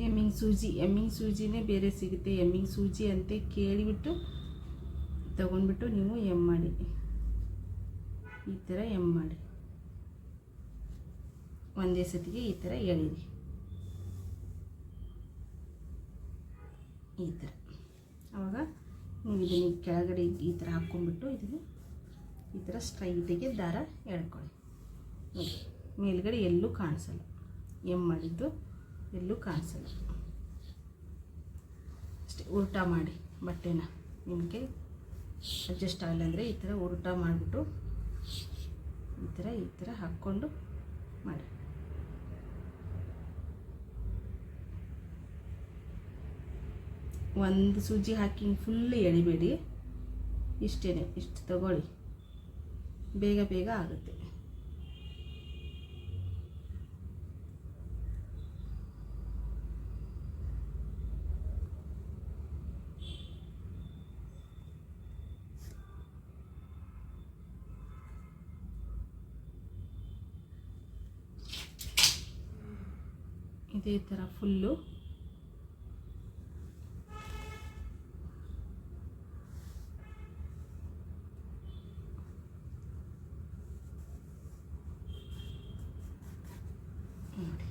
ಎಮ್ಮಿಂಗ್ ಸೂಜಿನೇ ಬೇರೆ ಸಿಗುತ್ತೆ. ಎಮ್ಮಿಂಗ್ ಸೂಜಿ ಅಂತ ಕೇಳಿಬಿಟ್ಟು ತಗೊಂಡ್ಬಿಟ್ಟು ನೀವು ಎಮ್ ಮಾಡಿ, ಈ ಥರ ಎಮ್ ಮಾಡಿ. ಒಂದೇ ಸತಿಗೆ ಈ ಥರ ಎಳೀರಿ, ಈ ಥರ. ಆವಾಗ ನೀವು ಇದನ್ನು ಕೆಳಗಡೆ ಈ ಥರ ಹಾಕ್ಕೊಂಡ್ಬಿಟ್ಟು ಇದನ್ನು ಈ ಥರ ಸ್ಟ್ರೈಟಿಗೆ ದಾರ ಎಳ್ಕೊಳ್ಳಿ. ಮೇಲ್ಗಡೆ ಎಲ್ಲೂ ಕಾಣಿಸಲ್ಲ. ಎಮ್ ಮಾಡಿದ್ದು ಎಲ್ಲೂ ಕಾಣಿಸಲ್ಲ. ಅಷ್ಟೇ, ಉಲ್ಟಾ ಮಾಡಿ ಬಟ್ಟೆನ. ನಿಮಗೆ ಅಡ್ಜಸ್ಟ್ ಆಗಲ್ಲ ಅಂದರೆ ಈ ಥರ ಉಲ್ಟಾ ಮಾಡಿಬಿಟ್ಟು ಈ ಥರ ಹಾಕ್ಕೊಂಡು ಮಾಡಿ. ಒಂದು ಸೂಜಿ ಹಾಕಿ ಫುಲ್ ಎಳಿಬೇಡಿ, ಇಷ್ಟೇ, ಇಷ್ಟು ತಗೊಳ್ಳಿ, ಬೇಗ ಬೇಗ ಆಗುತ್ತೆ. ಇದೇ ಥರ ಫುಲ್ಲು ನೋಡಿ.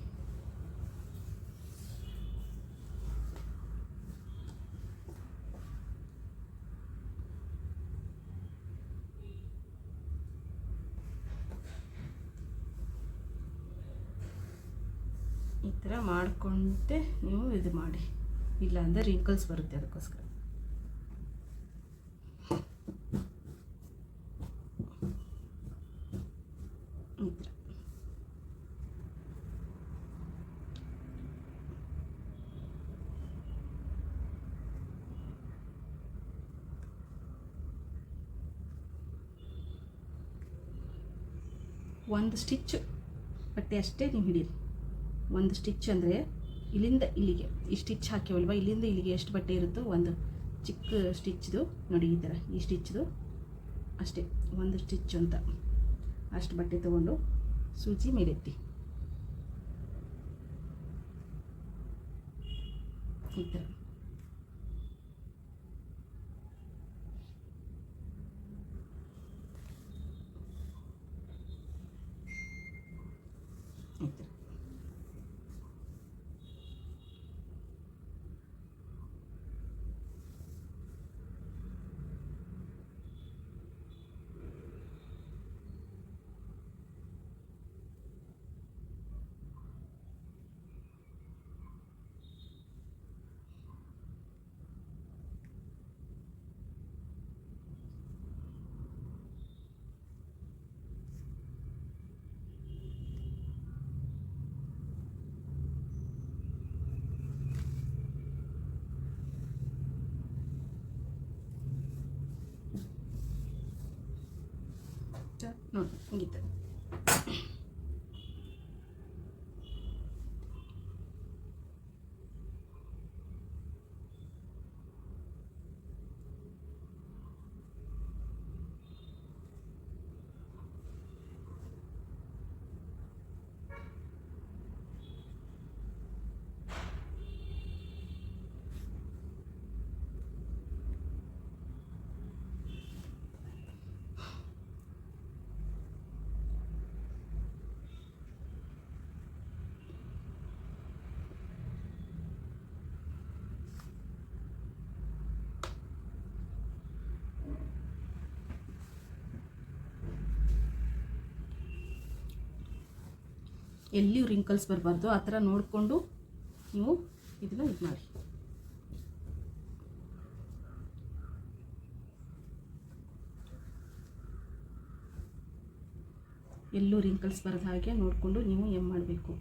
ಈ ಥರ ಮಾಡಿಕೊಂಡೆ ನೀವು ಇದು ಮಾಡಿ, ಇಲ್ಲಾಂದರೆ ರಿಂಕಲ್ಸ್ ಬರುತ್ತೆ. ಅದಕ್ಕೋಸ್ಕರ ಈ ಥರ ಒಂದು ಸ್ಟಿಚ್ ಬಟ್ಟೆ ಅಷ್ಟೇ ನೀವು ಹಿಡೀರಿ. ಒಂದು ಸ್ಟಿಚ್ ಅಂದರೆ ಇಲ್ಲಿಂದ ಇಲ್ಲಿಗೆ ಈ ಸ್ಟಿಚ್ ಹಾಕಿವಲ್ವ, ಇಲ್ಲಿಂದ ಇಲ್ಲಿಗೆ ಎಷ್ಟು ಬಟ್ಟೆ ಇರುತ್ತೋ ಒಂದು ಚಿಕ್ಕ ಸ್ಟಿಚ್ದು ನೋಡಿ, ಈ ಥರ ಈ ಸ್ಟಿಚ್ದು ಅಷ್ಟೇ, ಒಂದು ಸ್ಟಿಚ್ ಅಂತ ಅಷ್ಟು ಬಟ್ಟೆ ತೊಗೊಂಡು ಸೂಜಿ ಮೇಲೆತ್ತಿ ಈ ಥರ. ಈ ಥರ ನೋಡಿ, ಮುಗೀತು. ಎಲ್ಲಿಯೂ ರಿಂಕಲ್ಸ್ ಬರಬಾರ್ದು, ಆ ಥರ ನೋಡಿಕೊಂಡು ನೀವು ಇದನ್ನು ಇದು ಮಾಡಿ. ಎಲ್ಲೂ ರಿಂಕಲ್ಸ್ ಬರದ ಹಾಗೆ ನೋಡಿಕೊಂಡು ನೀವು ಏನು ಮಾಡಬೇಕು.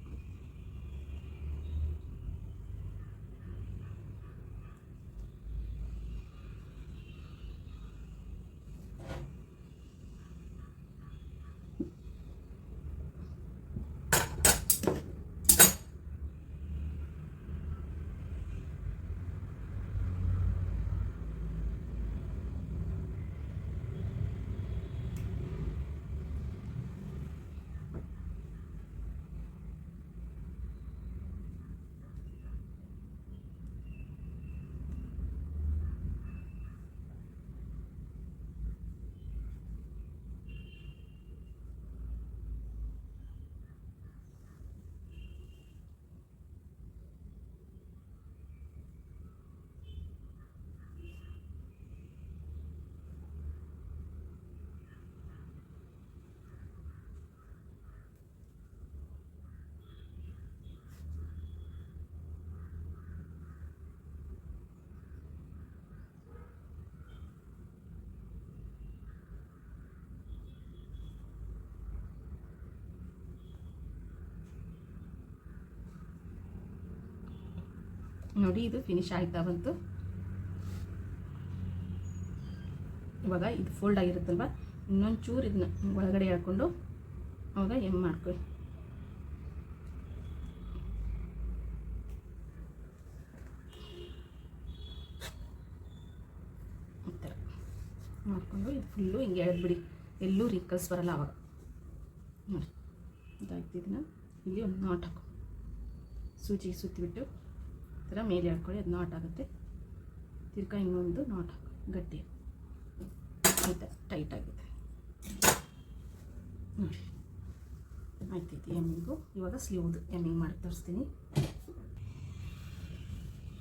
ನೋಡಿ ಇದು ಫಿನಿಶ್ ಆಯ್ತಾ ಬಂತು. ಇವಾಗ ಇದು ಫೋಲ್ಡ್ ಆಗಿರುತ್ತಲ್ವ, ಇನ್ನೊಂದು ಚೂರು ಇದನ್ನ ಒಳಗಡೆ ಹಾಕ್ಕೊಂಡು ಅವಾಗ ಎಮ್ ಮಾಡ್ಕೊಳ್ಳಿ. ಈ ಥರ ಮಾಡಿಕೊಂಡು ಇದು ಫುಲ್ಲು ಹಿಂಗೆ ಎಳೆದ್ಬಿಡಿ, ಎಲ್ಲೂ ರಿಕ್ಕಲ್ಸ್ ಬರಲ್ಲ ಆವಾಗ. ನೋಡಿ ಇದಾಯ್ತು. ಇದನ್ನು ಇಲ್ಲಿ ಒಂದು ನಾಟ್ ಹಾಕು, ಸೂಜಿಗೆ ಸುತ್ತಿಬಿಟ್ಟು ಈ ಥರ ಮೇಲೆ ಹಾಕ್ಕೊಳ್ಳಿ, ಅದು ನಾಟ್ ಆಗುತ್ತೆ. ತಿರ್ಗಾ ಇನ್ನೊಂದು ನಾಟ್ ಹಾಕು, ಗಟ್ಟಿ ಆಯ್ತಾ, ಟೈಟ್ ಆಗಿದೆ ನೋಡಿ. ಆಯ್ತೈತಿ ಎಮ್ಮಿಂಗು. ಇವಾಗ ಸ್ಲೀವ್ದು ಎಮ್ಮಿಂಗ್ ಮಾಡಿ ತೋರಿಸ್ತೀನಿ.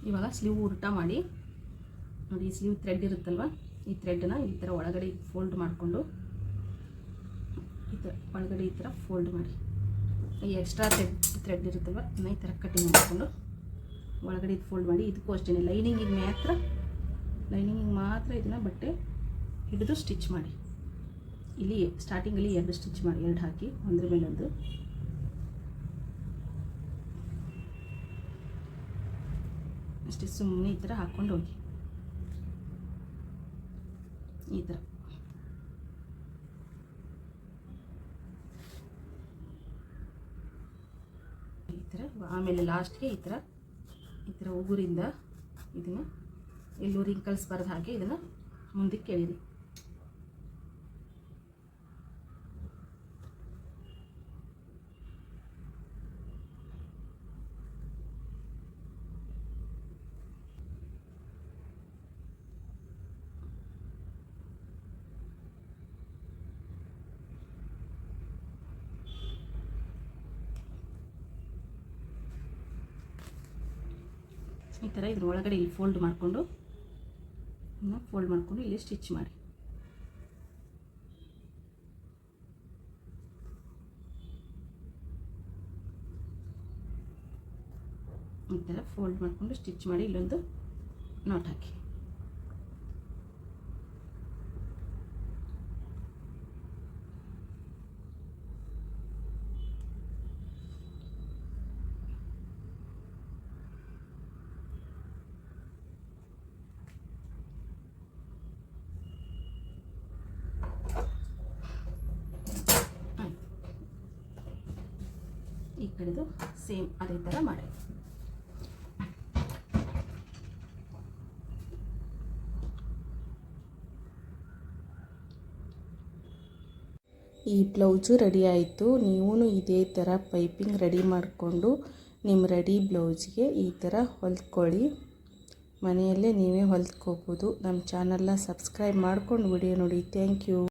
ಇವಾಗ ಸ್ಲೀವ್ ಉಲ್ಟಾ ಮಾಡಿ ನೋಡಿ, ಈ ಸ್ಲೀವ್ ಥ್ರೆಡ್ ಇರುತ್ತಲ್ವ, ಈ ಥ್ರೆಡ್ನ ಈ ಥರ ಒಳಗಡೆ ಫೋಲ್ಡ್ ಮಾಡಿಕೊಂಡು ಈ ಥರ ಒಳಗಡೆ ಈ ಥರ ಫೋಲ್ಡ್ ಮಾಡಿ, ಈ ಎಕ್ಸ್ಟ್ರಾ ಥ್ರೆಡ್ ಇರುತ್ತಲ್ವ ಅದನ್ನ ಈ ಥರ ಕಟಿಂಗ್ ಮಾಡಿಕೊಂಡು ಒಳಗಡೆ ಇದು ಫೋಲ್ಡ್ ಮಾಡಿ. ಇದಕ್ಕೂ ಅಷ್ಟೇ ಲೈನಿಂಗಿಗೆ ಮಾತ್ರ ಇದನ್ನು ಬಟ್ಟೆ ಹಿಡಿದು ಸ್ಟಿಚ್ ಮಾಡಿ. ಇಲ್ಲಿ ಸ್ಟಾರ್ಟಿಂಗಲ್ಲಿ 2 ಸ್ಟಿಚ್ ಮಾಡಿ, 2 ಹಾಕಿ ಒಂದ್ರ ಮೇಲೆ ಒಂದು. ಅಷ್ಟೇ, ಸುಮ್ಮನೆ ಈ ಥರ ಹಾಕ್ಕೊಂಡು ಹೋಗಿ ಈ ಥರ. ಈ ಥರ ಆಮೇಲೆ ಲಾಸ್ಟ್ಗೆ ಈ ಥರ ಉಗುರಿಂದ ಇದನ್ನು ಎಲ್ಲೂ ರಿಂಕಲ್ಸ್ ಬರದ ಹಾಗೆ ಇದನ್ನು ಮುಂದಕ್ಕೆ ಎಳೀರಿ. ಈ ಥರ ಇದ್ರ ಒಳಗಡೆ ಇಲ್ಲಿ ಫೋಲ್ಡ್ ಮಾಡಿಕೊಂಡು ಇಲ್ಲಿ ಸ್ಟಿಚ್ ಮಾಡಿ. ಈ ಥರ ಫೋಲ್ಡ್ ಮಾಡಿಕೊಂಡು ಸ್ಟಿಚ್ ಮಾಡಿ ಇಲ್ಲೊಂದು ನಾಟ್ ಹಾಕಿ. ಈ ಕಡೆದು ಸೇಮ್ ಅದೇ ಥರ ಮಾಡಿ. ಈ ಬ್ಲೌಸು ರೆಡಿ ಆಯಿತು. ನೀವು ಇದೇ ಥರ ಪೈಪಿಂಗ್ ರೆಡಿ ಮಾಡಿಕೊಂಡು ನಿಮ್ಮ ರೆಡಿ ಬ್ಲೌಸ್ಗೆ ಈ ಥರ ಹೊಲ್ಕೊಳ್ಳಿ. ಮನೆಯಲ್ಲೇ ನೀವೇ ಹೊಲ್ಕೋಬೋದು. ನಮ್ಮ ಚಾನಲ್ನ ಸಬ್ಸ್ಕ್ರೈಬ್ ಮಾಡ್ಕೊಂಡು ವಿಡಿಯೋ ನೋಡಿ. Thank you.